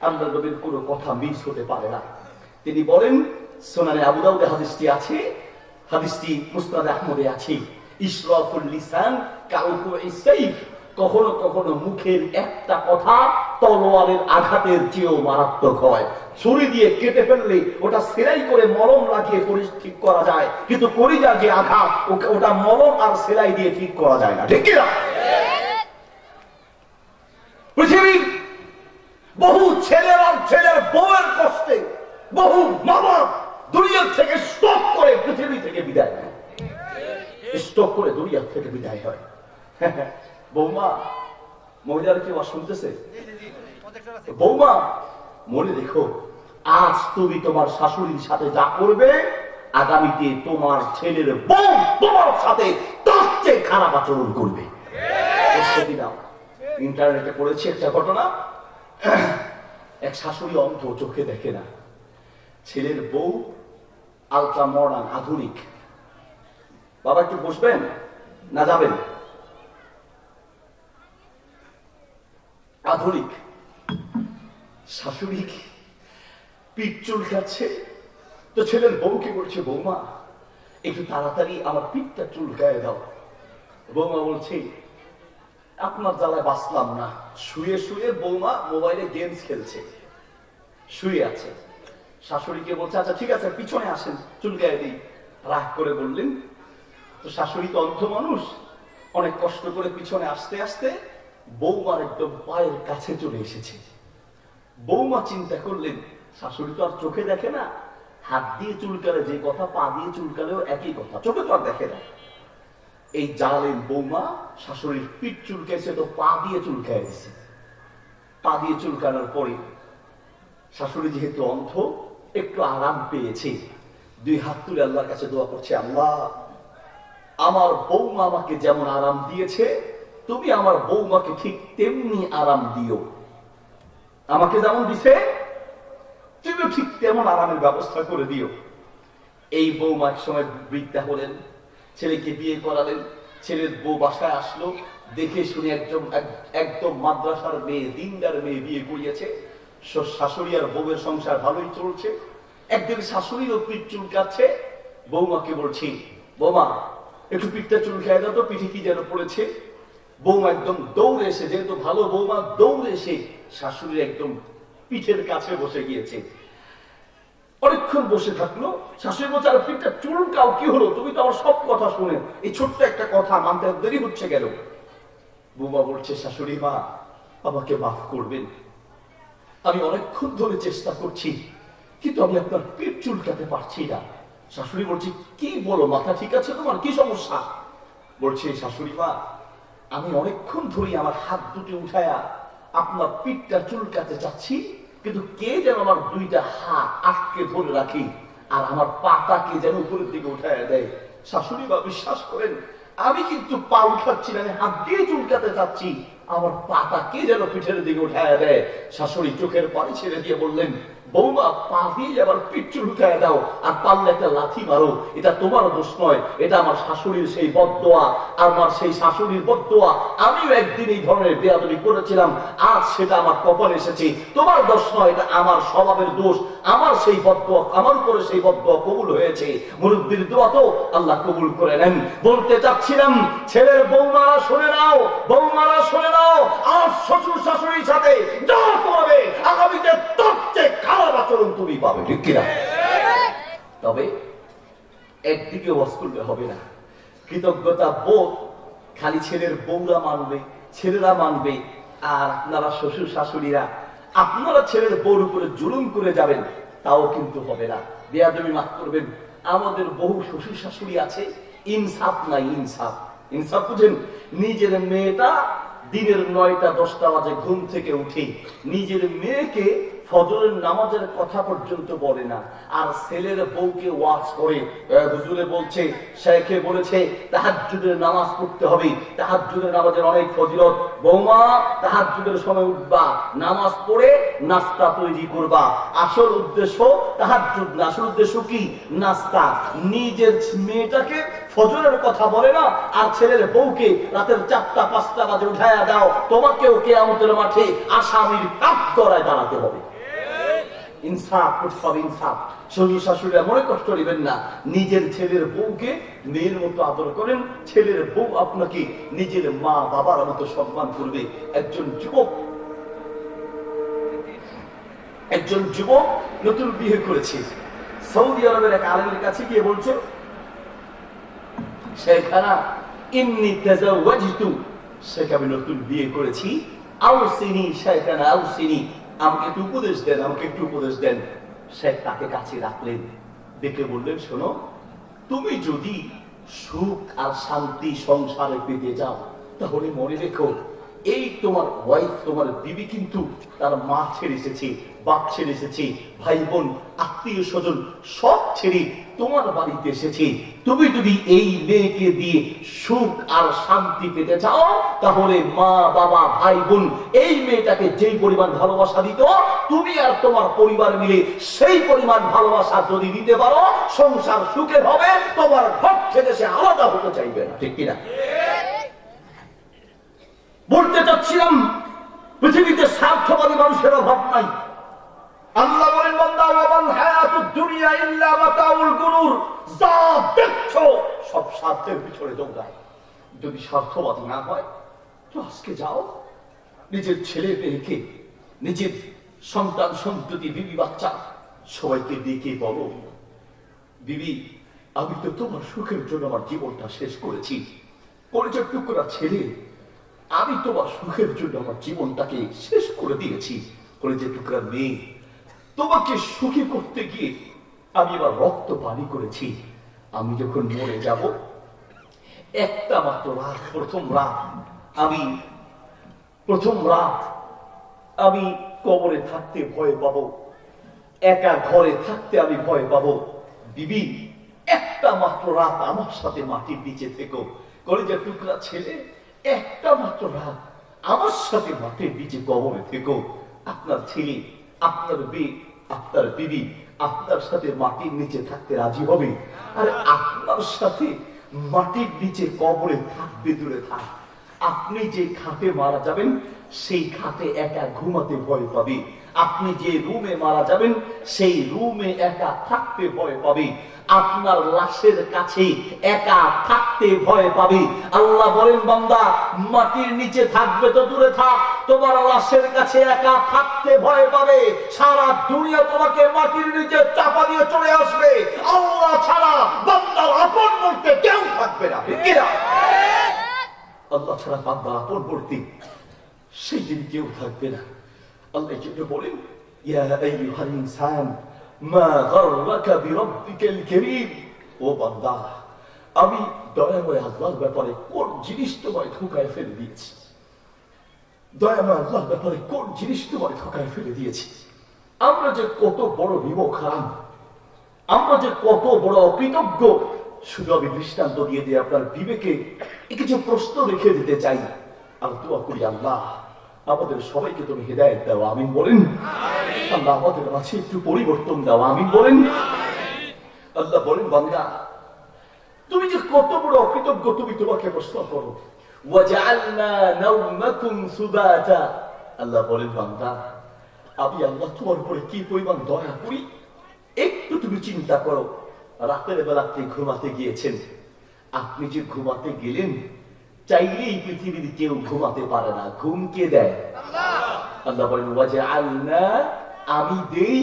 আল্লাহর নবীর কোনো কথা মিস হতে পারে না। তিনি বলেন, সুনানে আবু দাউদে হাদিসটি আছে, হাদিসটি মুসনাদ আহমদে আছে, ইশরাফুল লিসান কাউকুইস সাইফ, কখনো কখনো মুখের একটা কথা তলোয়ারের আঘাতের চেয়েও মারাত্মক হয়। ছুরি দিয়ে কেটে ফেললে ওটা সেলাই করে মলম লাগিয়ে ঠিক করা যায়, কিন্তু কলিজার যে আঘাত ওটা মলম আর সেলাই দিয়ে ঠিক করা যায় না, ঠিক কিনা? পৃথিবীর বহু ছেলের আর ছেলের বউয়ের কষ্টে বহু মা বাপ দুনিয়া থেকে স্টক করে পৃথিবী থেকে বিদায় নেয়, স্টক করে দুনিয়া থেকে বিদায় হয়। বৌমা, মহিলারা কেউ শুনতেছে? বৌমা, মনে দেখো, আজ তুমি তোমার শাশুড়ির সাথে যা করবে, আগামীতে তোমার ছেলের বউ তোমার সাথে তার চেয়ে খারাপ আচরণ করবে। ইন্টারনেটে পড়েছি একটা ঘটনা, এক শাশুড়ি অন্ধ, চোখে দেখে না, ছেলের বউ আলট্রা মডার্ন আধুনিক। বাবা একটু বসবেন না যাবেন? আধুনিক। শাশুড়ি পিঠ চুলকাচ্ছে, তো ছেলের বউকে বলছে, বৌমা একটু তাড়াতাড়ি আমার পিঠটা চুলকায় দাও। বৌমা বলছে, আপনার জ্বালায় বাঁচলাম না। শুয়ে শুয়ে বৌমা মোবাইলে গেমস খেলছে, শুয়ে আছে। শাশুড়িকে বলছে, আচ্ছা ঠিক আছে, পিছনে আসেন, চুলকায় দিই। রাগ করে বললেন। তো শাশুড়ি তো অন্ধ মানুষ, অনেক কষ্ট করে পিছনে আসতে আসতে বৌমার একদম পায়ের কাছে চলে এসেছে। বৌমা চিন্তা করলেন, শাশুড়ি তো আর চোখে দেখে না, হাত দিয়ে চুলকালে যে কথা, পা দিয়ে চুলকালেও একই কথা, চোখে তো আর দেখে না। এই জালেন বৌমা শাশুড়ির পিঠ চুলকাইছে, তো পা দিয়ে চুলকায় দিছে। পা দিয়ে চুলকানোর পরে শাশুড়ি যেহেতু অন্ধ, একটু আরাম পেয়েছে, দুই হাত তুলে আল্লাহর কাছে দোয়া করছে, আল্লাহ আমার বৌমা আমাকে যেমন আরাম দিয়েছে, তুমি আমার বৌমাকে ঠিক তেমনি আরাম দিও। আমাকে যেমন দিছে তুমিও ঠিক তেমন আরামের ব্যবস্থা করে দিও। এই বৌমা এক সময় বৃদ্ধা হলেন, ছেলেকে বিয়ে করালেন। ছেলের বউ বাসায় আসলো, দেখে শুনে একদম মাদ্রাসার মেয়ে, দিনদার মেয়ে বিয়ে করিয়েছে। শাশুড়ি আর বউয়ের সংসার ভালোই চলছে। একদিন শাশুড়িরও পিঠ চুলকাচ্ছে, বৌমাকে বলছি, বৌমা একটু পিঠটা চুলকায় দাও তো, পিঠে কি যেন পড়েছে। বৌমা একদম দৌড়ে এসে, যেহেতু ভালো বৌমা, দৌড়ে এসে শাশুড়ির একদম পিঠের কাছে বসে গিয়েছে। অনেকক্ষণ বসে থাকলো। শাশুড়ি বলছে, আর পিঠটা চুলকাও, কি হলো? তুমি তো আমার সব কথা শুনে এই ছোট্ট একটা কথা মানতে দেরি হচ্ছে গেল। বৌমা বলছে, শাশুড়ি মা আমাকে মাফ করবেন, আমি অনেকক্ষণ ধরে চেষ্টা করছি, কিন্তু আমি আপনার পিঠ চুলকাতে পারছি না। শাশুড়ি বলছে, কি বলো, মাথা ঠিক আছে তোমার, কি সমস্যা? বলছে, শাশুড়ি মা আমি অনেকক্ষণ ধরে আমার হাত দুটি উঠায়া আপনার পিঠটা চুলকাতে চাচ্ছি, কিন্তু কে যেন আমার দুইটা হাত আটকে ধরে রাখি, আর আমার পাটাকে যেন উপরের দিকে উঠায়া দেয়। শাশুড়ি মা বিশ্বাস করেন, আমি কিন্তু পা উঠাচ্ছি না, আমি হাত দিয়ে চুলকাতে চাচ্ছি, আমার পাটা কে যেন পিঠের দিকে উঠায়া দেয়। শাশুড়ি চোখের পানি ছেড়ে দিয়ে বললেন, বৌমা পা দিয়ে আবার পিঠ চুলকায় দাও, আর পারলে একটা লাথি মারো, এটা তোমার দোষ নয়, এটা আমার শাশুড়ির সেই বদদোয়া। আমার সেই শাশুড়ির বদদোয়া, আমিও একদিন এই ধরনের বেয়াদবি করেছিলাম, আজ সেটা আমার কপালে এসেছে, তোমার দোষ নয়, এটা আমার স্বভাবের দোষ। আমার সেই বদদোয়া, আমার উপরে সেই বদদোয়া কবুল হয়েছে, মুরব্বির দোয়া তো আল্লাহ কবুল করে নেন। বলতে চাচ্ছিলাম, ছেলের বৌমারা শুনে নাও, বৌমারা শুনে নাও, আজ শ্বশুর শাশুড়ির সাথে যা করবে, আগামীতে তার চেয়ে খারাপ আচরণ তুমি পাবে, ঠিক কিনা? তবে একদিকে ওয়াজ করলে হবে না, কৃতজ্ঞতা বোধ খালি ছেলের বউরা মানবে, ছেলেরা মানবে, আর আপনারা শ্বশুর শাশুড়িরা আপনারা ছেলের বউর উপরে জুলুম করে যাবেন, তাও কিন্তু হবে না। বেয়াদবি মাফ করবেন, আমাদের বহু শ্বশুর শাশুড়ি আছে, ইনসাফ নাই, ইনসাফ। ইনসাফ বুঝেন? নিজের মেয়েটা দিনের 9টা-10টা বাজে ঘুম থেকে উঠে নিজের মেয়েকে ফজরের নামাজের কথা পর্যন্ত বলে না, আর ছেলের বউকে ওয়াজ করে। হুজুরে বলছে, শেখে বলেছে তাহাজ্জুদের নামাজ পড়তে হবে, তাহাজ্জুদের নামাজের অনেক ফজিলত। বৌমা তাহাজ্জুদের সময় উঠবা, নামাজ পড়ে নাস্তা তৈরি করবা। আসল উদ্দেশ্য তাহাজ্জুদ না, আসল উদ্দেশ্য কি? নাস্তা। নিজের মেয়েটাকে ফজরের কথা বলে না, আর ছেলের বউকে রাতের 4টা-5টা বাজে উঠায়া দাও, তোমাকেও কিয়ামতের মাঠে আসামির কাঠগড়ায় দাঁড়াতে হবে। ইনসাফ করতে হবে, ইনসাফ। শ্বশুর শাশুড়িরা মনে কষ্ট নেবেন না, নিজের ছেলের বউকে মেয়ের মতো আদর করেন, ছেলের বউ আপনাকে নিজের মা বাবার মতো সম্মান করবে। একজন যুবক একজন যুবক নতুন বিয়ে করেছে, সৌদি আরবের এক আলেমের কাছে গিয়ে বলছে, শেখানা ইন্নী তাজাওয়াজতু, শেখ আমি নতুন বিয়ে করেছি, আউসিনি শেখানা আউসিনি, আমাকে একটু উপদেশ দেন, আমাকে একটু উপদেশ দেন। শেখ তাকে কাছে রাখলেন, দেখে বললেন, শোনো, তুমি যদি সুখ আর শান্তি সংসারে পেতে যাও তাহলে মনে রেখো, এই তোমার ওয়াইফ, তোমার বিবি কিন্তু তার মা ছেড়ে এসেছে, বাপ ছেড়ে এসেছে, ভাই বোন আত্মীয় স্বজন সব ছেড়ে তোমার বাড়িতে এসেছে। তুমি যদি এই মেয়েকে দিয়ে সুখ আর শান্তি পেতে চাও তাহলে মা বাবা ভাই বোন এই মেয়েটাকে যেই পরিমাণ ভালোবাসা দিত, তুমি আর তোমার পরিবার মিলে সেই পরিমাণ ভালোবাসা যদি দিতে পারো, সংসার সুখের হবে, তোমার ঘর থেকে সে আলাদা হতে চাইবে না। ঠিক কিনা? বলতে চাচ্ছিলাম, পৃথিবীতে স্বার্থবাদী মানুষের অভাব নাই। আল্লাহ বলেন, বান্দা ওয়াল হায়াতুদ দুনিয়া ইল্লা মাতাউল গুরুর, যা দেখছো সব স্বার্থের পিছনে দৌড়ায়। যদি স্বার্থবাদী না হয় তো আজকে যাও, নিজের ছেলে মেয়েকে, নিজের সন্তান সন্ততি, বিবি বাচ্চা সবাইকে ডেকে বলো, বিবি আমি তো তোমার সুখের জন্য আমার জীবনটা শেষ করেছি, কলেজের টুকরা ছেলে আমি তোমার সুখের জন্য আমার জীবনটাকে শেষ করে দিয়েছি, কলেজের টুকরা মেয়ে তোমাকে সুখী করতে গিয়ে আমি আমার রক্ত পানি করেছি। আমি যখন মরে যাব, একটা মাত্র রাত, প্রথম রাত আমি কবরে থাকতে ভয় পাবো, একা ঘরে থাকতে আমি ভয় পাবো। বিবি একটা মাত্র রাত আমার সাথে মাটির নিচে থেকো, কলেজের টুকরা ছেলে একটা মাত্র রাত আমার সাথে মাটির নিচে কবরে থেকো। আপনার ছেলে, আপনার মেয়ে, আপনার বিবি আপনার সাথে মাটির নিচে থাকতে রাজি হবে, আর আপনার সাথে মাটির নিচে কবরে থাকবে দূরে থাক। আপনি যে খাটে মারা যাবেন সেই খাটে একা ঘুমাতে ভয় পাবে, আপনি যে রুমে মারা যাবেন সেই রুমে একা থাকতে ভয় পাবে, আপনার লাশের কাছে একা থাকতে ভয় পাবে। আল্লাহ বলেন, বান্দা মাটির নিচে থাকবে তো দূরে থাক, তোমার লাশের কাছে একা থাকতে ভয় পাবে। সারা দুনিয়া তোমাকে মাটির নিচে চাপা দিয়ে চলে আসবে, আল্লাহ ছাড়া বান্দার আপন বলতে কেউ থাকবে না। আল্লাহ ছাড়া বান্দা আপন বলতে সেই দিন কেউ থাকবে না। আল্লাহ এই জন্য বলেন, ইয়া আইয়ুহাল ইনসান মা গাররাকা বিরাব্বিকাল কারীম, ও বান্দা আমি দয়াময় আল্লাহর ব্যাপারে কোন জিনিস তোমায় ধোঁকায় ফেলে দিয়েছি, দয়াময় আল্লাহর ব্যাপারে কোন জিনিস তোমায় ধোঁকায় ফেলে দিয়েছি। আমরা যে কত বড় বিমুখান, আমরা যে কত বড় অকৃতজ্ঞ, শুধু আমি দৃষ্টান্ত দিয়ে দিয়ে আপনার বিবেকে কিছু প্রশ্ন রেখে দিতে চাই। আর দোয়া করি, আল্লাহ আমাদের সবাইকে তুমি হিদায়াত দাও, আমিন বলেন। আল্লাহ আমাদের মাঝে একটু পরিবর্তন দাও, আমিন বলেন। আল্লাহ বলেন, বান্দা তুমি যে কত বড় অকৃতজ্ঞ, তুমি তোমাকে প্রশ্ন করো। ওয়াজআলনা নাওমাকুম সুবাতা, আল্লাহ বলেন, বান্দা আমি আল্লাহ তোমার উপরে কি পরিমাণ দয়া করি একটু তুমি চিন্তা করো। রাতের বেলা আপনি ঘুমাতে গিয়েছেন, আপনি যে ঘুমাতে গেলেন চাইলেই পৃথিবীর কেউ ঘুমাতে পারে না, ঘুম কে দেয়? আল্লাহ বলেন, ওয়াজআলনা আমি দেই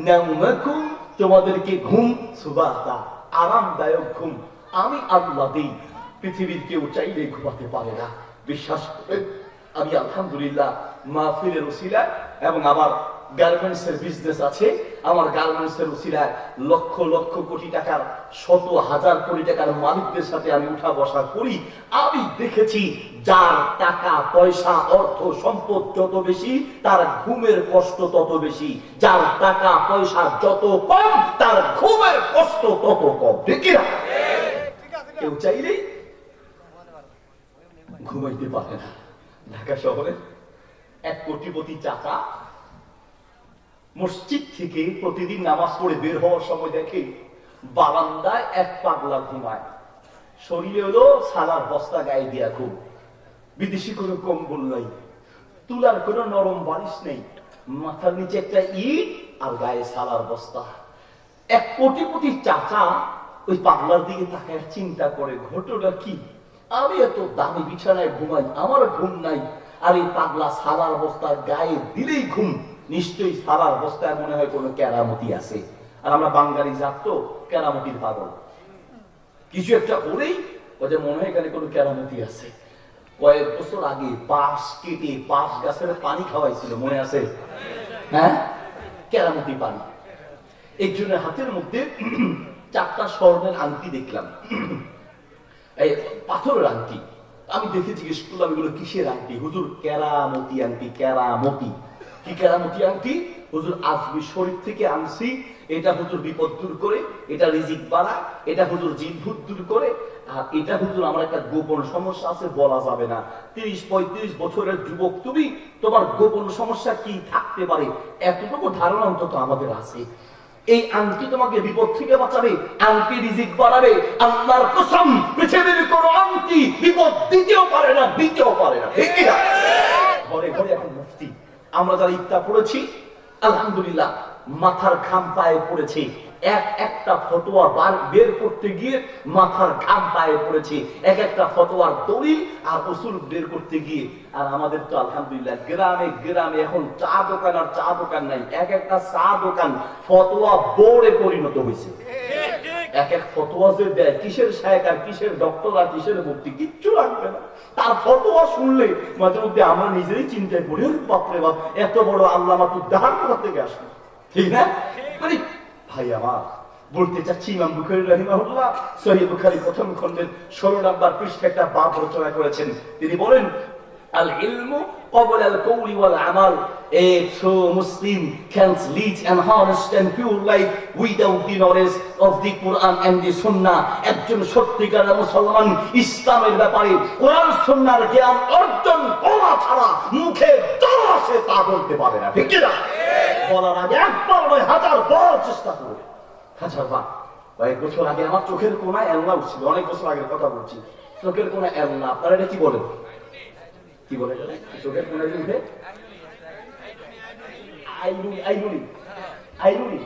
নাওমাকুম তোমাদেরকে ঘুম সুবাতা আরামদায়ক ঘুম, আমি আল্লাহ দেই, পৃথিবীর কেউ চাইলে ঘুমাতে পারে না। বিশ্বাস করেন, আমি আলহামদুলিল্লাহ মাহফিলের উসিলায় এবং আমার গার্মেন্টস এর বিজনেস আছে, আমার গার্মেন্টস এর উসিলায় লক্ষ লক্ষ কোটি টাকার, শত হাজার কোটি টাকার মালিকদের সাথে আমি উঠা বসা করি। আমি দেখেছি যার টাকা পয়সা অর্থ সম্পদ যত বেশি তার ঘুমের কষ্ট তত বেশি, যার টাকা পয়সা যত কম তার ঘুমের কষ্ট তত কম। ঠিক না? কেউ চাইলেই ঘুমাইতে পারে না। ঢাকা শহরে এক কোটিপতি চাচা মসজিদ থেকে প্রতিদিন নামাজ পড়ে বের হওয়ার সময় দেখে বারান্দায় এক পাগলা ঘুমায়, শরীরে হলো সালার বস্তা গায়ে দিয়া, খুব বিদেশি কোনো কম্বল নাই, তুলার কোনো নরম বালিশ নেই, মাথার নিচে একটা ইট আর গায়ে সালার বস্তা। এক কোটিপতি চাচা ওই পাগলার দিকে তাকায় চিন্তা করে, ঘটনা কি, আমি এত দামি বিছানায় ঘুমাই, আমার ঘুম নাই, আর এই পাগলা সালার বস্তার গায়ে দিলেই ঘুম। নিশ্চয়ই সারার অবস্থায় মনে হয় কোনো কেরামতি আছে। আর আমরা বাঙালি জাত তো কেরামতির পাগল, কিছু একটা করেই ওদের মনে হয় এখানে কোনো কেরামতি আছে। কয়েক বছর আগে বাঁশ কেটে বাঁশ গাছের পানি খাওয়াইছিল, মনে আছে? হ্যাঁ, কেরামতি পানি। একজনের হাতের মধ্যে 4টা স্বর্ণের আংটি দেখলাম, এই পাথরের আংটি। আমি দেখে জিজ্ঞেস করলাম এগুলো কিসের আংটি? হুজুর কেরামতি আংটি। কেরামতি কি? কেরামতি আংটি হুজুর আজমি শরীফ থেকে আনছি, এটা হুজুর বিপদ দূর করে, এটা রিজিক বাড়ায়, এটা হুজুর জিনভূত দূর করে। আর এটা হুজুর আমার একটা গোপন সমস্যা আছে, বলা যাবে না। 30-35 বছরের যুবক তুমি, তোমার গোপন সমস্যা কি থাকতে পারে এতটুকু ধারণা অন্তত আমাদের আছে। এই আংটি তোমাকে বিপদ থেকে বাঁচাবে, আংটি রিজিক বাড়াবে। আল্লাহর কসম, পৃথিবীর কোনো আংটি বিপদ দিতেও পারে না, দিতেও পারে না। ঠিক না? ঘরে ঘরে এখন মুফতি। আমরা যারা ইফতার পড়েছি আলহামদুলিল্লাহ মাথার ঘাম পায়ে পড়েছে। একটা ফতোয়া বের করতে গিয়ে মাথার ঘাম পায়ে পড়েছে, একটা ফতোয়ার দলিল আর উসুল বের করতে গিয়ে। আর আমাদের তো আলহামদুলিল্লাহ গ্রামে গ্রামে এখন চা দোকান আর চা দোকান নাই, একটা চা দোকান ফতোয়া বোর্ডে পরিণত হয়েছে। এক ফতোয়া যে দেয়, কিসের শায়েখ আর কিসের ডক্টর আর কিসের মুফতি, কিচ্ছু লাগবে না। তার ফতোয়া শুনলে মাঝে মধ্যে আমরা নিজেরই চিন্তায় করি, বাপরে বাপ, এত বড় আল্লামা তুদ্দাহার কোথা থেকে আসলো। ঠিক না? মানে ভাই আমার বলতে চাচ্ছি, ইমাম বুখারী রাহিমাহুল্লাহ সহিহ বুখারী প্রথম খণ্ডের 16 নম্বর পৃষ্ঠায় একটা বাব রচনা করেছেন। তিনি বলেন, আল ইলমু ক্বাবলা আল কওলি ওয়াল আমাল। A true Muslim can't lead an honest and pure life without the knowledge of the Quran and the Sunnah. একজন সত্যিকারের মুসলমান ইসলামের ব্যাপারে কোরআন সুন্নাহর জ্ঞান অর্জন করা ছাড়া মুখে যা আসে তা বলতে পারে না। ঠিক না? বলার আগে একবার নয়, 1000 বার চেষ্টা করবে। 1000 বার। কয়েক বছর আগে আমার চোখের কোনায় এলনা উঠছিল, অনেক বছর আগের কথা বলছি। চোখের কোনায় এলনা, আপনারা এটা কি বলেন? কি বলে চোখের কোনায় উঠে? আইনুনি। আইনুনি আইনুনি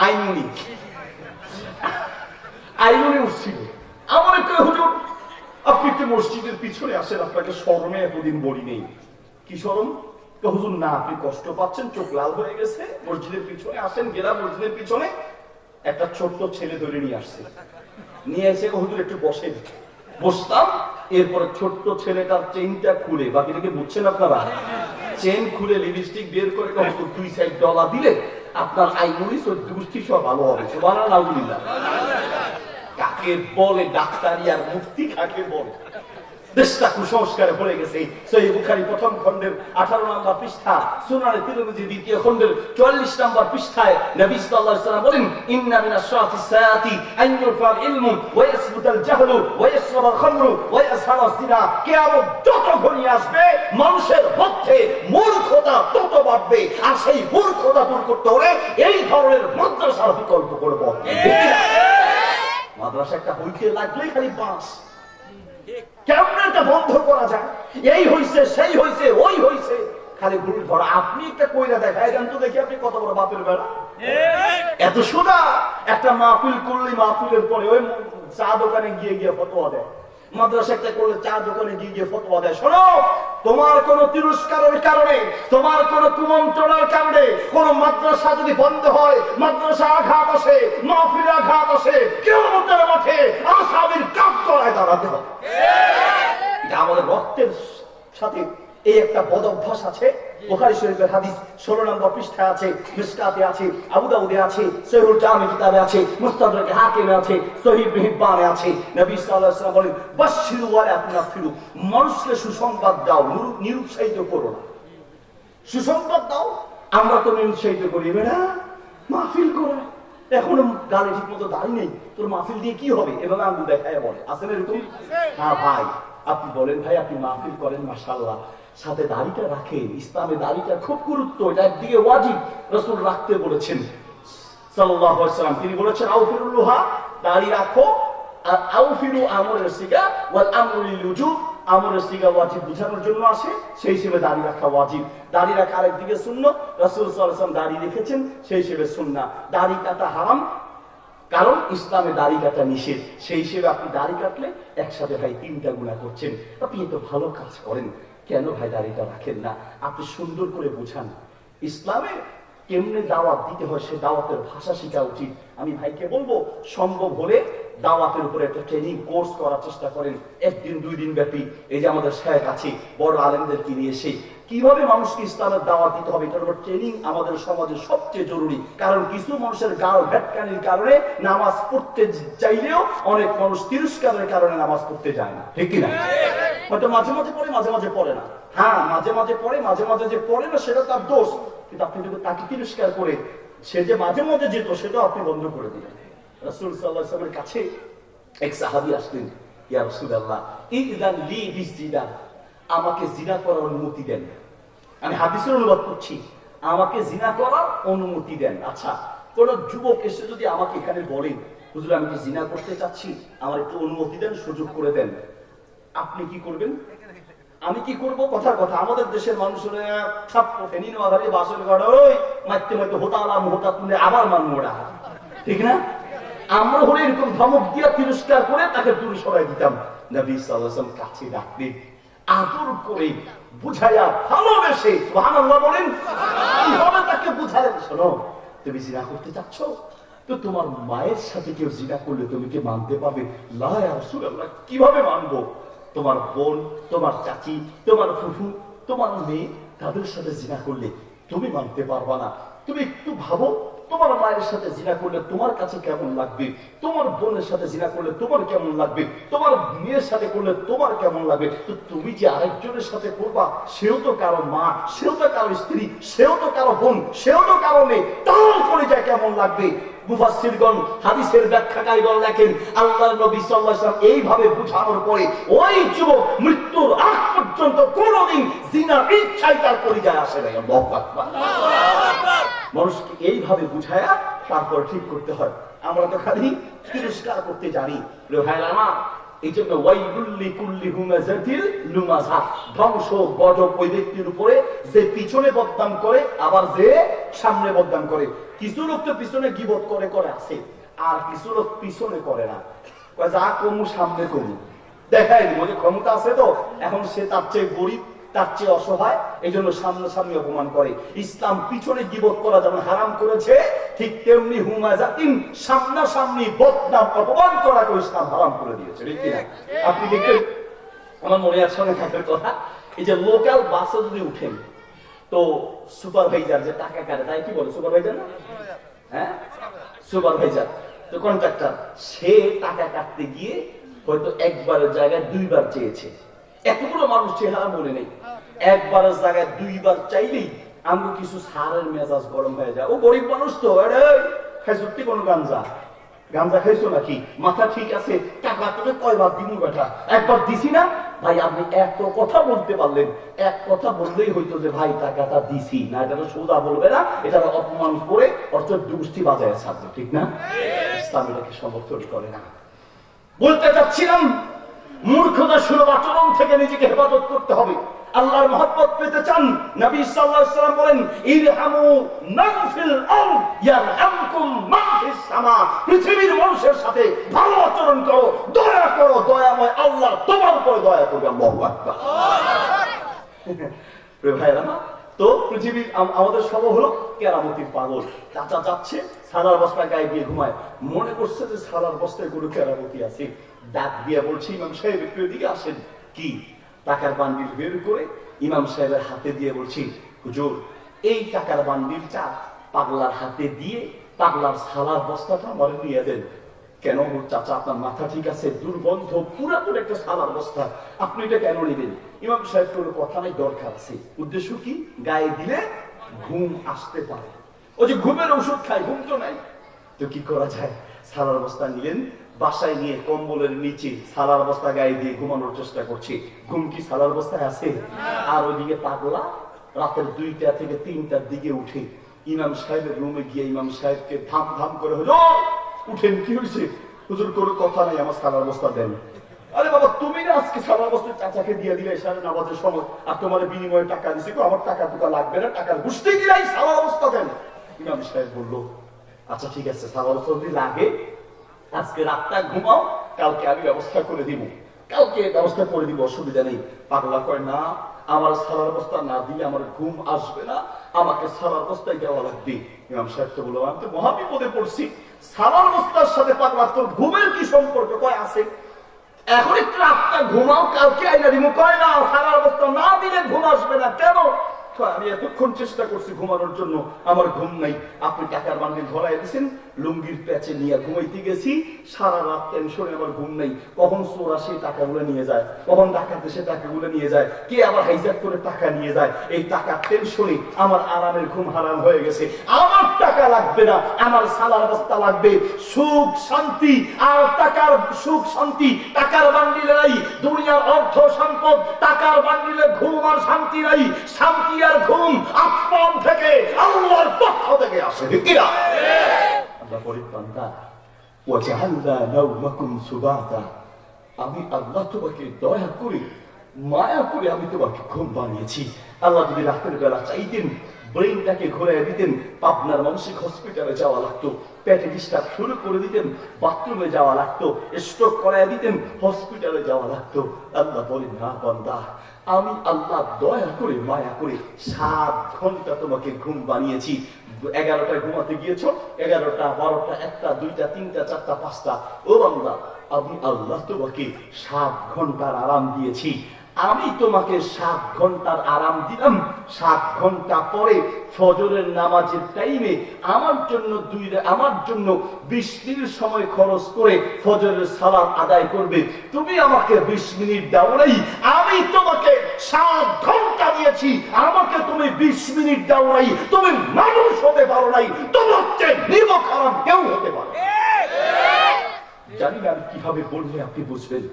আইনুনি আইনুনি উঠছিল। আমার একটা হুজুর, আপনি একটু মসজিদের পিছনে আসেন, আপনাকে শরমে এতদিন বলি নেই। কি শরম? হুজুর না, আপনি কষ্ট পাচ্ছেন, চোখ লাল হয়ে গেছে, মসজিদের পিছনে আসেন। গেলাম মসজিদের পিছনে, একটা ছোট্ট ছেলে ধরে নিয়ে আসছে, নিয়ে এসে হুজুর একটু বসে। বসতাম, এরপরে ছোট্ট ছেলেটার চেইনটা খুলে, বাকিটাকে বুঝছেন আপনারা, চেন খুলে লিপস্টিক বের করে 2 সাইড ডলা দিলে আপনার আইনুরি 14 গোষ্ঠী সব ভালো হবে। সুবহানাল্লাহ, আলহামদুলিল্লাহ। কাকে বলে ডাক্তারি আর মুফতি, কাকে বলে? দেশটা কুসংস্কারে পড়ে গেছে। সহিহ বুখারী প্রথম খণ্ডের 18 নম্বর পৃষ্ঠা, সুনানে তিরমিজি দ্বিতীয় খণ্ডের 44 নম্বর পৃষ্ঠায় নবী সাল্লাল্লাহু আলাইহি ওয়াসাল্লাম বলেন, ইন্না মিনাশ শারাতিস সায়াতি আন ইরফাল ইলমু ওয়া ইয়াসবুতাল জাহলু ওয়া ইয়াশরাবাল খামরু ওয়া ইয়াসহারাস জিনা। কিয়ামত যত ঘনিয়ে আসবে মানুষের মধ্যে মূর্খতা তত বাড়বে। আর সেই মূর্খতা দূর করতে হলে এই ধরনের মাদ্রাসার বিকল্প করব। মাদ্রাসা একটা হইতে লাগলেই খালি বাস। কেমন এটা বন্ধ করা যায়? এই হইছে, সেই হইছে, ওই হইছে, খালি ভুল ধরা। আপনি একটা কইরা দেখায় দেন তো দেখি, আপনি কত বড় বাপের বেড়া। এত সোজা। একটা মাহফিল করলে মাহফিলের পরে ওই চা দোকানে গিয়ে গিয়ে ফতোয়া দেয়, মাদ্রাসা একটা করলে চা দোকানে গিয়ে গিয়ে ফতোয়া দেয়। শোনো, তোমার কোন তিরস্কারের কারণে, তোমার কোন কুমন্ত্রণার কারণে কোন মাদ্রাসা যদি বন্ধ হয়, মাদ্রাসা আঘাত আসে, মাহফিল আঘাত আসে, কিয়ামতের মাঠে আসামির কাঠগড়ায় দাঁড়াতে হবে। এটা আমাদের রক্তের সাথে এই একটা বদ অভ্যাস আছে। বুখারী শরীফের হাদিস 16 নম্বর পৃষ্ঠায় আছে, মিশকাতে আছে, আবু দাউদে আছে, সহিহুল জামি কিতাবে আছে, মুস্তাদরাকে হাকিমে আছে, সহিহ ইবনে হিব্বানে আছে। নবী সাল্লাল্লাহু আলাইহি ওয়াসাল্লাম বলেন, বাশশিরু ওয়া লা তুনাফিরু। মানুষকে সুসংবাদ দাও, নিরুৎসাহিত করো না। সুসংবাদ দাও। আমরা তো নিরুৎসাহিত করি, বেড়া মাহফিল করে, এখনো গালে ঠিক মতো দাঁড়ি নেই, তোর মাহফিল দিয়ে কি হবে? এভাবে আঙ্গুল দেখায় বলে, আসেন এরকম? হ্যাঁ ভাই, আপনি বলেন ভাই আপনি মাহফিল করেন, মাশাআল্লাহ, সাথে দাড়িটা রাখেন। ইসলামে দাড়িটা খুব গুরুত্ব, এটা একদিকে ওয়াজিব, রাসূল রাখতে বলেছেন সাল্লাল্লাহু আলাইহি ওয়াসাল্লাম। তিনি বলেছেন, আউফিরুল্লাহা, দাড়ি রাখো। আর আউফিরু আমরের সিগা ওয়াল আমরু লিল উজুব, আমরের সিগা ওয়াজিব বোঝানোর জন্য আসে, সেই হিসেবে দাড়ি রাখা ওয়াজিব। দাড়ি রাখা আরেকদিকে সুন্নাত, রাসূল সাল্লাল্লাহু আলাইহি ওয়াসাল্লাম দাড়ি রেখেছেন, সেই হিসেবে সুন্নাহ। দাড়ি কাটা হারাম, কারণ ইসলামে দাড়ি কাটা নিষেধ, সেই হিসেবে আপনি দাড়ি কাটলে একসাথে ভাই 3টা গুনাহ করছেন। আপনি এত ভালো কাজ করেন, কেন ভাই দাড়িটা রাখেন না? আপনি সুন্দর করে বোঝান ইসলামে কেমনে দাওয়াত দিতে হয়, সে দাওয়াতের ভাষা শেখা উচিত। আমি ভাইকে বলবো সম্ভব হলে দাওয়াতের উপরে একটা ট্রেনিং কোর্স করার চেষ্টা করেন, 1 দিন 2 দিন ব্যাপী। এই যে আমাদের শায়েখ আছে, বড় আলেমদেরকে নিয়ে এসে কিভাবে মানুষকে ইসলামের দাওয়াত দিতে হবে এটার উপর ট্রেনিং আমাদের সমাজে সবচেয়ে জরুরি। কারণ কিছু মানুষের গাল ভেটকানির কারণে নামাজ পড়তে চাইলেও অনেক মানুষ তিরস্কারের কারণে নামাজ পড়তে যায় না, ঠিক কিনা? হয়তো মাঝে মাঝে পড়ে, মাঝে মাঝে পড়ে না। হ্যাঁ, মাঝে মাঝে পড়ে, মাঝে মাঝে যে পড়ে না সেটা তার দোষ, কিন্তু আপনি যদি তাকে তিরস্কার করে সে যে মাঝে মাঝে যেত সেটাও আপনি বন্ধ করে দিলেন। রাসূল সাল্লাল্লাহু আলাইহি ওয়াসাল্লামের কাছে এক সাহাবী আসলেন, ইয়া রাসূলুল্লাহ ইযযান লি বিজিনা, আমাকে জিনা করার অনুমতি দেন। আমি হাদিসের অনুবাদ করছি, আমাকে জিনা করার অনুমতি দেন। আচ্ছা, কোন যুবক এসে যদি আমাকে এখানে বলেন হুজুর আমি কি জিনা করতে চাচ্ছি, আমার একটু অনুমতি দেন, সুযোগ করে দেন, আপনি কি করবেন? আমি কি করব? কথার কথা, আমাদের দেশের মানুষেরা মারতে মারতে হোতালাম হোতা তুলে আবার মানব ওরা, ঠিক না? আমরা হলে এরকম ধমক দিয়া তিরস্কার করে তাকে দূরে সরাই দিতাম। নবী সাল্লাল্লাহু আলাইহি ওয়াসাল্লাম কাছে ডাকলেন, আদর করে বুঝাইয়া ভালোবেসে, সুবহানাল্লাহ বলেন, কিভাবে তাকে বুঝালেন, শোনো তুমি জিনা করতে চাচ্ছ তো তোমার মায়ের সাথে কেউ জিনা করলে তুমি কি মানতে পারবে? লা ইয়া রাসূলুল্লাহ, কিভাবে মানবো? তোমার বোন, তোমার চাচি, তোমার ফুফু, তোমার মেয়ে, তাদের সাথে জিনা করলে তুমি মানতে পারবা না। তুমি একটু ভাবো, তোমার মায়ের সাথে জিনা করলে তোমার কাছে কেমন লাগবে, তোমার বোনের সাথে জিনা করলে তোমার কেমন লাগবে, তোমার মেয়ের সাথে করলে তোমার কেমন লাগবে। তো তুমি যে আরেকজনের সাথে করবা, সেও তো কারো মা, সেও তো কারো স্ত্রী, সেও তো কারো বোন, সেও তো কারো মেয়ে, তার করে যা কেমন লাগবে। মুফাসসিরগণ, হাদিসের ব্যাখ্যাকারীগণ লেখেন, আল্লাহর নবী সাল্লাল্লাহু আলাইহি ওয়াসাল্লাম এইভাবে বুঝানোর পরে ওই যুবক মৃত্যুর আগ পর্যন্ত কোনোদিন জিনার ইচ্ছাই তার পরিচয় আসে নাই। আল্লাহু আকবার। মানুষকে এইভাবে বুঝায়া তারপর ঠিক করতে হয়। আমরা তো খালি তিরস্কার করতে জানি। এই জন্য ধ্বংস গজব ওই ব্যক্তির উপরে যে পিছনে বদনাম করে আবার যে সামনে বদনাম করে। কিছু লোক তো পিছনে গীবত করে করে আছে, আর কিছু লোক পিছনে করে না, যা কমু সামনে কমু দেখাই মনে ক্ষমতা আছে তো এখন সে তার চেয়ে গরিব, তার চেয়ে অসহায়, এই জন্য সামনাসামনি অপমান করে। ইসলাম পিছনে গীবত করা যেমন হারাম করেছে, ঠিক তেমনি হুমাজাতিন সামনাসামনি বদনাম অপমান করাকে ইসলাম হারাম করে দিয়েছে, ঠিক কিনা? আপনি দেখবেন, আমার মনে আছে অনেক আগের কথা, এই যে লোকাল বাসে যদি উঠেন তো সুপারভাইজার যে টাকা কাটে, তাই কি বলে সুপারভাইজার না? হ্যাঁ, সুপারভাইজার তো কন্ট্রাক্টর, সে টাকা কাটতে গিয়ে হয়তো একবারের জায়গায় 2বার চেয়েছে। এতগুলো মানুষ চেহারা মনে নেই, একবারের জায়গায় 2বার চাইলেই আমরা কিছু সারের মেজাজ গরম হয়ে যায়। ও গরিব মানুষ তো, খাইছুটি কোন গাঞ্জা গাঞ্জা খাইছো নাকি, মাথা ঠিক আছে, টাকা তোকে কয়বার দিমু বেটা, একবার দিছি না ভাই। আপনি এত কথা বলতে পারলেন, এক কথা বললেই হইতো যে ভাই টাকাটা দিছি না, এটা তো সোজা বলবে না, এটা অপমান করে অর্থাৎ দুষ্টি বাজায় ছাড়বে, ঠিক না? ইসলাম এটাকে সমর্থন করে না। বলতে চাচ্ছিলাম, মূর্খতা সুলভ আচরণ থেকে নিজেকে হেফাজত করতে হবে। আল্লাহর মহব্বত পেতে চান, নবী সাল্লাল্লাহু আলাইহি ওয়াসাল্লাম বলেন, ইরহামু মান ফিল আরদ ইয়ারহামকুম মান ফিস সামা। পৃথিবীর মানুষের সাথে ভালো আচরণ করো, দয়া করো, দয়াময় আল্লাহ তোমার উপরে দয়া করবে। আল্লাহু আকবার। প্রিয় ভাইরা, তো পৃথিবীর আমাদের স্বভাব হলো কেরামতির পাগল। চাচা যাচ্ছে সালার বস্তা গায়ে দিয়ে ঘুমায়, মনে করছে যে সালার বস্তায় কোনো কেরামতি আছে। ডাক দিয়ে বলছে, ইমাম সাহেব একটু এদিকে আসেন। কি? টাকার বান্ডিল বের করে ইমাম সাহেবের হাতে দিয়ে বলছি, হুজুর এই টাকার বান্ডিলটা পাগলার হাতে দিয়ে পাগলার সালার বস্তাটা আমার দিয়ে দেন। কেন চাচা, আপনার মাথা ঠিক আছে? দুর্গন্ধ পুরাপুরি একটা সালার বস্তা, আপনি এটা কেন নেবেন? ইমাম সাহেব কোনো কথা নাই, দরকার আছে। উদ্দেশ্য কি? গায়ে দিলে ঘুম আসতে পারে। ও যে ঘুমের ওষুধ খায়, ঘুম তো নাই, তো কি করা যায়? সালার বস্তা নিলেন, বাসায় নিয়ে কম্বলের নিচে সালার বস্তা গায়ে দিয়ে ঘুমানোর চেষ্টা করছে। ঘুম কি সালার বস্তায় আছে? আর ওইদিকে পাগলা রাতের 2টা থেকে 3টার দিকে উঠে ইমাম সাহেবের রুমে গিয়ে ইমাম সাহেবকে ধাম ধাম করে, হুজুর উঠেন, কি হয়েছে? হুজুর কোনো কথা নাই, আমার সালার বস্তা দেন। আরে বাবা, তুমি না আজকে সালার বস্তা চাচাকে দিয়ে দিলে সারা নামাজের সময়, আর তোমার বিনিময়ে টাকা দিছে, আমার টাকা টুকা লাগবে না, টাকার বুঝতে গিয়ে সালার বস্তা দেন। ইমাম সাহেব বললো, আচ্ছা ঠিক আছে, সালার বস্তা যদি লাগে আজকে রাতটা ঘুমাও, কালকে আমি ব্যবস্থা করে দিব, কালকে ব্যবস্থা করে দিব, অসুবিধা নেই। পাগলা কয় না, আমার সালার বস্তা না দিলে আমার ঘুম আসবে না, আমাকে সালার বস্তায় দেওয়া লাগবে। ইমাম সাহেব তো বললাম আমি তো মহাবিপদে পড়ছি, সালার বস্তার সাথে পাগলা তোর ঘুমের কি সম্পর্ক? কয় আছে, এখন একটু রাতটা ঘুমাও, কালকে আইনা দিব। কয় না, সালার বস্তা না দিলে ঘুম আসবে না। কেন? আমি এতক্ষণ চেষ্টা করছি ঘুমানোর জন্য, আমার ঘুম নাই। আপনি টাকার বান্ডিল ধরাই দিয়েছেন, লুঙ্গির প্যাচে নিয়ে ঘুমাইতে গেছি, সারা রাত টেনশনে আমার ঘুম নাই। কখন চোর আসে টাকাগুলো নিয়ে যায়, কখন ডাকাত এসে টাকাগুলো নিয়ে যায়, কে আবার হাইজ্যাক করে টাকা নিয়ে যায়, এই টাকার টেনশনে আমার আরামের ঘুম হারাম হয়ে গেছে। আমার টাকা লাগবে না, আমার সালার বস্তা লাগবে। সুখ শান্তি আর টাকার সুখ শান্তি টাকার বান্ডিলে নাই। দুনিয়ার অর্থ সম্পদ টাকার বান্ডিলে ঘুম আর শান্তি নাই। শান্তি আর ঘুম আসমান থেকে, আল্লাহর পক্ষ থেকে আসে। কিরা আল্লাহ বলেন, বান্দা ওয়াজআলনা নাওমাকুম সুবাতা, আমি আল্লাহ তোমাকে দয়া করে মায়া করে আমি তোমাকে ঘুম বানিয়েছি। আল্লাহ যদি রাতের বেলা চাইতেন, ব্রেনটাকে ঘুরাই দিতেন, পাবনার মানসিক হসপিটালে যাওয়া লাগতো, পেটে ডিস্টার্ব শুরু করে দিতেন, বাথরুমে যাওয়া লাগতো, স্ট্রোক করাই দিতেন, হসপিটালে যাওয়া লাগতো। আল্লাহ বলেন, না বান্দা, আমি আল্লাহ দয়া করে মায়া করে 7 ঘন্টা তোমাকে ঘুম বানিয়েছি। 11টায় ঘুমাতে গিয়েছো, 11টা 12টা 1টা 2টা 3টা 4টা 5টা, ও বান্দা আমি আল্লাহ তোমাকে 7 ঘন্টার আরাম দিয়েছি। আমি তোমাকে 7 ঘন্টার আরাম দিলাম। 7 ঘন্টা পরে ফজরের নামাজের টাইমে আমার জন্য 20 মিনিট সময় খরচ করে ফজরের সালাত আদায় করবে। তুমি আমাকে 20 মিনিট দাও নাই, আমি তোমাকে 7 ঘন্টা দিয়েছি, আমাকে তুমি 20 মিনিট দাও নাই। তুমি মানুষ হতে পারো নাই, তোমার চেয়ে নির্মম খারাপ কেউ হতে পারে। জানি না আমি কিভাবে বললে আপনি বুঝবেন,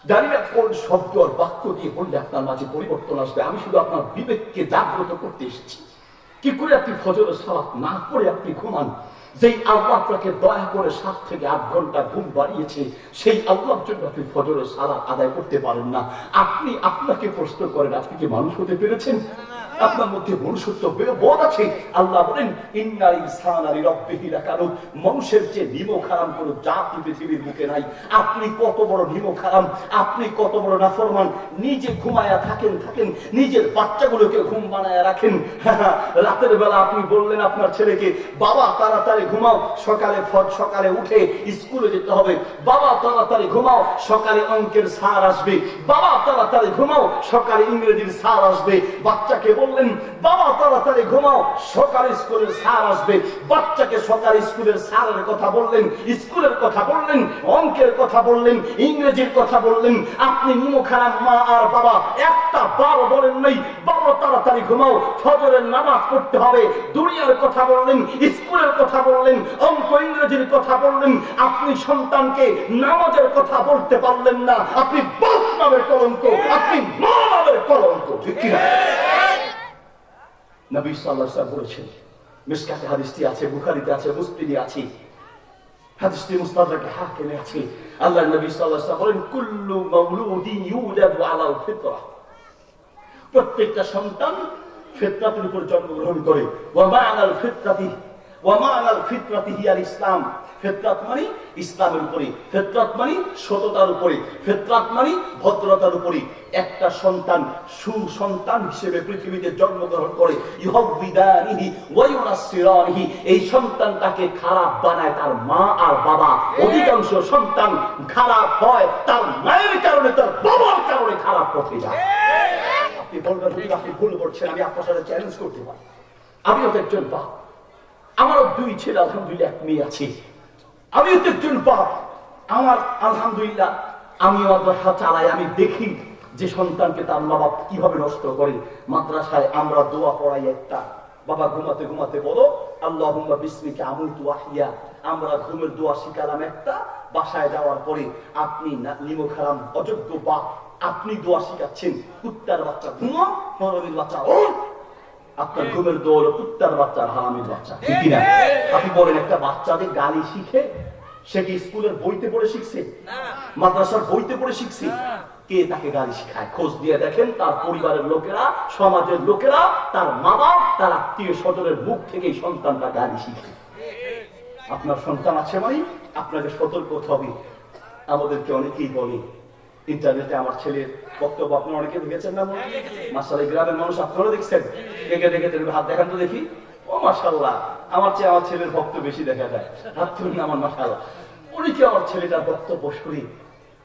জানি না কোন শব্দ আর বাক্য দিয়ে বললে আপনার মাঝে পরিবর্তন আসবে। আমি শুধু আপনার বিবেককে জাগ্রত করতে এসেছি। কি করে আপনি ফজরের সালাত না করে আপনি ঘুমান? যেই আল্লাহ আপনাকে দয়া করে 7 থেকে 8 ঘন্টা ঘুম বাড়িয়েছে, সেই আল্লাহর জন্য আপনি ফজরের সালাত আদায় করতে পারেন না। আপনি আপনাকে প্রশ্ন করেন, আপনি কি মানুষ হতে পেরেছেন? আপনার মধ্যে মনুষ্যত্ব বোধ আছে? আল্লাহ বলেন, ইন্নাল ইনসানা লিরাব্বিহি লাকানুদ, মানুষের চেয়ে নিমক হারাম কোনো জাতি পৃথিবীর বুকে নাই। আপনি কত বড় নিমক হারাম, আপনি কত বড় নাফরমান। নিজে ঘুমায়া থাকেন, নিজের বাচ্চাগুলোকে ঘুম বানায়া রাখেন। রাতের বেলা আপনি বললেন আপনার ছেলেকে, বাবা তাড়াতাড়ি ঘুমাও, সকালে উঠে স্কুলে যেতে হবে। বাবা তাড়াতাড়ি ঘুমাও, সকালে অঙ্কের স্যার আসবে। বাবা তাড়াতাড়ি ঘুমাও, সকালে ইংরেজির স্যার আসবে। বাচ্চাকে বললেন, বাবা তাড়াতাড়ি ঘুমাও, সকালে স্কুলের স্যার আসবে। বাচ্চাকে সকালে স্কুলের স্যারের কথা বললেন, স্কুলের কথা বললেন, অঙ্কের কথা বললেন, ইংরেজির কথা বললেন। আপনি নিমক হারাম মা আর বাবা একটা বার বলেন নাই, বাবা তাড়াতাড়ি ঘুমাও, ফজরের নামাজ পড়তে হবে। দুনিয়ার কথা বললেন, স্কুলের কথা বললেন, অঙ্ক ইংরেজির কথা বললেন। আপনি সন্তানকে নামাজের কথা বলতে পারলেন না। আপনি বাপ নামের কলঙ্ক, আপনি মা নামের কলঙ্ক। ঠিক কিনা? নবী সাল্লাল্লাহু আলাইহি ওয়াসাল্লাম বলেছেন, মিশকাতে হাদিসটি আছে, বুখারীতে আছে, মুসলিমে আছে, হাদিসটি মুস্তাদরাকে হাকিমে আছে। আল্লাহর নবী সাল্লাল্লাহু আলাইহি ওয়াসাল্লাম বলেন, কুল্লু মাওলুদিন ইউলাদু আলাল ফিতরা, প্রত্যেকটা সন্তান ফিতরাতের উপর জন্মগ্রহণ করে। ওয়া মা'আল ফিতরাতি হিয়াল ইসলাম, ফিতরাত মানে ইসলামের উপরে, ফিতরাত মানে সততার উপরে, ফিতরাত মানে ভদ্রতার উপরে। একটা সন্তান সুসন্তান হিসেবে পৃথিবীতে জন্মগ্রহণ করে, ইউহাবিদানিহি ওয়া ইউনাসসিরানিহি, এই সন্তানটাকে খারাপ বানায় তার মা আর বাবা। অধিকাংশ সন্তান খারাপ হয় তার মায়ের কারণে, তার বাবার কারণে খারাপ পথে যায়। আপনি বলবেন, আপনি ভুল করছেন, আমি আপনার সাথে চ্যালেঞ্জ করতে পারি। আমিও তো একজন বাপ, আমারও 2 ছেলে, আলহামদুলিল্লাহ 1 মেয়ে আছে। আমিও তো একজন বাপ, আমার আলহামদুলিল্লাহ আমিও মাদ্রাসা চালাই। আমি দেখি যে সন্তানকে তার মা বাপ কিভাবে নষ্ট করে। মাদ্রাসায় আমরা দোয়া পড়াই একটা, বাবা ঘুমাতে ঘুমাতে বলো আল্লাহুম্মা বিসমিকা আমুতু ওয়া আহইয়া, আমরা ঘুমের দোয়া শিখালাম একটা। বাসায় যাওয়ার পরে আপনি নিমক হারাম অযোগ্য বাপ, আপনি দোয়া শিখাচ্ছেন, কুত্তার বাচ্চা ঘুমো, হরমির বাচ্চা ও, আপনার ঘুমের দোয়া হলো কুত্তার বাচ্চার হারামির বাচ্চা। ঠিক কিনা? আপনি বলেন, একটা বাচ্চাদের গালি শিখে সে কি স্কুলের বইতে পড়ে শিখছে? মাদ্রাসার বইতে পড়ে শিখছে? কে তাকে গালি শিখায়? খোঁজ দিয়ে দেখেন, তার পরিবারের লোকেরা, সমাজের লোকেরা, তার মা বাপ, তার আত্মীয় স্বজনের মুখ থেকে সন্তানটা গালি শিখে। আপনার সন্তান আছে মানে আপনাকে সতর্ক হতে হবে। আমাদেরকে অনেকেই বলে ইন্টারনেটে আমার ছেলের বক্তব্য আপনারা অনেকে দেখেছেন না? মাশাআল্লাহ, গ্রামের মানুষ আপনারা দেখছেন, দেখে দেখে হাত দেখান তো দেখি। ও মাশাআল্লাহ, আমার চেয়ে আমার ছেলের বক্তব্য বেশি দেখা যায়, হাত তুলুন আমার মাশাআল্লাহ। অনেকে আমার ছেলেটার বক্তব্য শুনি,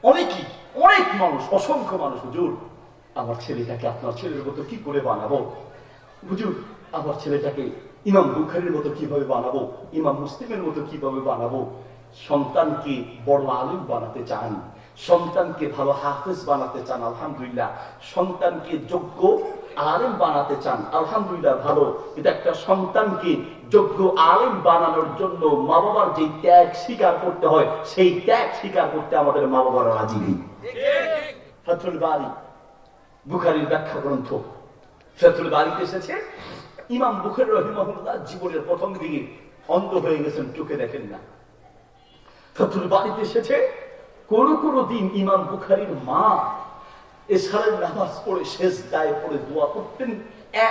অনেকেই, অনেক মানুষ, অসংখ্য মানুষ, হুজুর আমার ছেলেটাকে আপনার ছেলের মতো কি করে বানাবো, হুজুর আমার ছেলেটাকে ইমাম বুখারীর মতো কিভাবে বানাবো, ইমাম মুসলিমের মতো কিভাবে বানাবো। সন্তানকে বড় আলিম বানাতে চান, সন্তানকে ভালো হাফেজ বানাতে চান, আলহামদুলিল্লাহ। সন্তানকে যোগ্য আলেম বানাতে চান, আলহামদুলিল্লাহ, ভালো। কিন্তু একটা সন্তানকে যোগ্য আলেম বানানোর জন্য মা বাবার যে ত্যাগ স্বীকার করতে হয়, সেই ত্যাগ স্বীকার করতে আমাদের মা বাবারা রাজি নেই। ফাথুল বারী, বুখারীর ব্যাখ্যা গ্রন্থ, ফাথুল বারীতে এসেছে ইমাম বুখারী রাহিমাহুল্লাহ জীবনের প্রথম দিকে অন্ধ হয়ে গেছেন, চোখে দেখেন না। ফাথুল বারীতে এসেছে কোন কোন দিন ইমাম বুখারীর মা এশারের নামাজ পড়ে সিজদায় পড়ে দোয়া করতেন,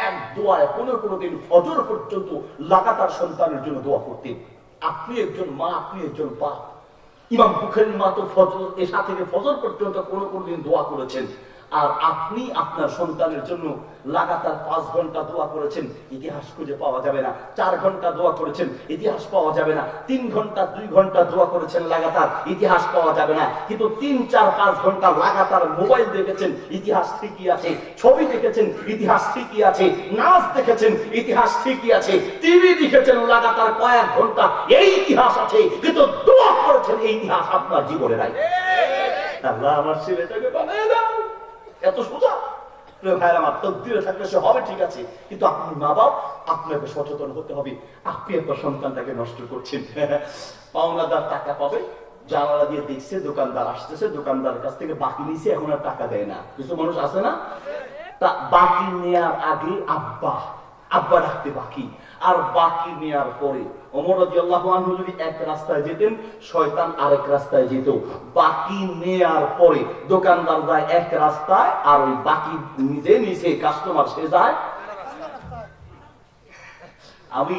এক দোয়ায় কোনো কোনো দিন ফজর পর্যন্ত লাগাতার সন্তানের জন্য দোয়া করতেন। আপনি একজন মা, আপনি একজন বাপ। ইমাম বুখারীর মা তো ফজর, এশা থেকে ফজর পর্যন্ত কোনো কোনো দিন দোয়া করেছেন, আর আপনি আপনার সন্তানের জন্য লাগাতার 5 ঘন্টা দোয়া করেছেন, ইতিহাস খুঁজে পাওয়া যাবে না। 4 ঘন্টা দোয়া করেছেন, ইতিহাস পাওয়া যাবে না। 3 ঘন্টা 2 ঘন্টা দোয়া করেছেন লাগাতার, ইতিহাস পাওয়া যাবে না। কিন্তু 3, 4, 5 ঘন্টা লাগাতার মোবাইল দেখেছেন, ইতিহাস ঠিকই আছে। ছবি দেখেছেন, ইতিহাস ঠিকই আছে। নাচ দেখেছেন, ইতিহাস ঠিকই আছে। টিভি দেখেছেন লাগাতার কয়েক ঘন্টা, এই ইতিহাস আছে। কিন্তু দোয়া করেছেন, এই ইতিহাস আপনার জীবনে নাই। আল্লাহ আমার ছেলেটাকে বানায় দাও, এত সোজা। ভাইরা আমার তকদিরে থাকলে সে হবে, ঠিক আছে, কিন্তু আপনি মা বাপ, আপনাকে সচেতন হতে হবে। আপনি আপনার সন্তানটাকে নষ্ট করছেন। পাওনাদার টাকা পাবে, জানালা দিয়ে দেখছে দোকানদার আসতেছে, দোকানদারের কাছ থেকে বাকি নিছে, এখন আর টাকা দেয় না। কিছু মানুষ আছে না, তা বাকি নেয়ার আগে আব্বা আব্বা ডাকতে বাকি, আর বাকি নেয়ার পরে ওমর রাদিয়াল্লাহু আনহু যদি এক রাস্তায় যেতেন, শয়তান আরেক রাস্তায় যেত। বাকি নেয়ার পরে দোকানদার যায় এক রাস্তায়, আর ওই বাকি নিজে নিচে কাস্টমার সে যায়। আমি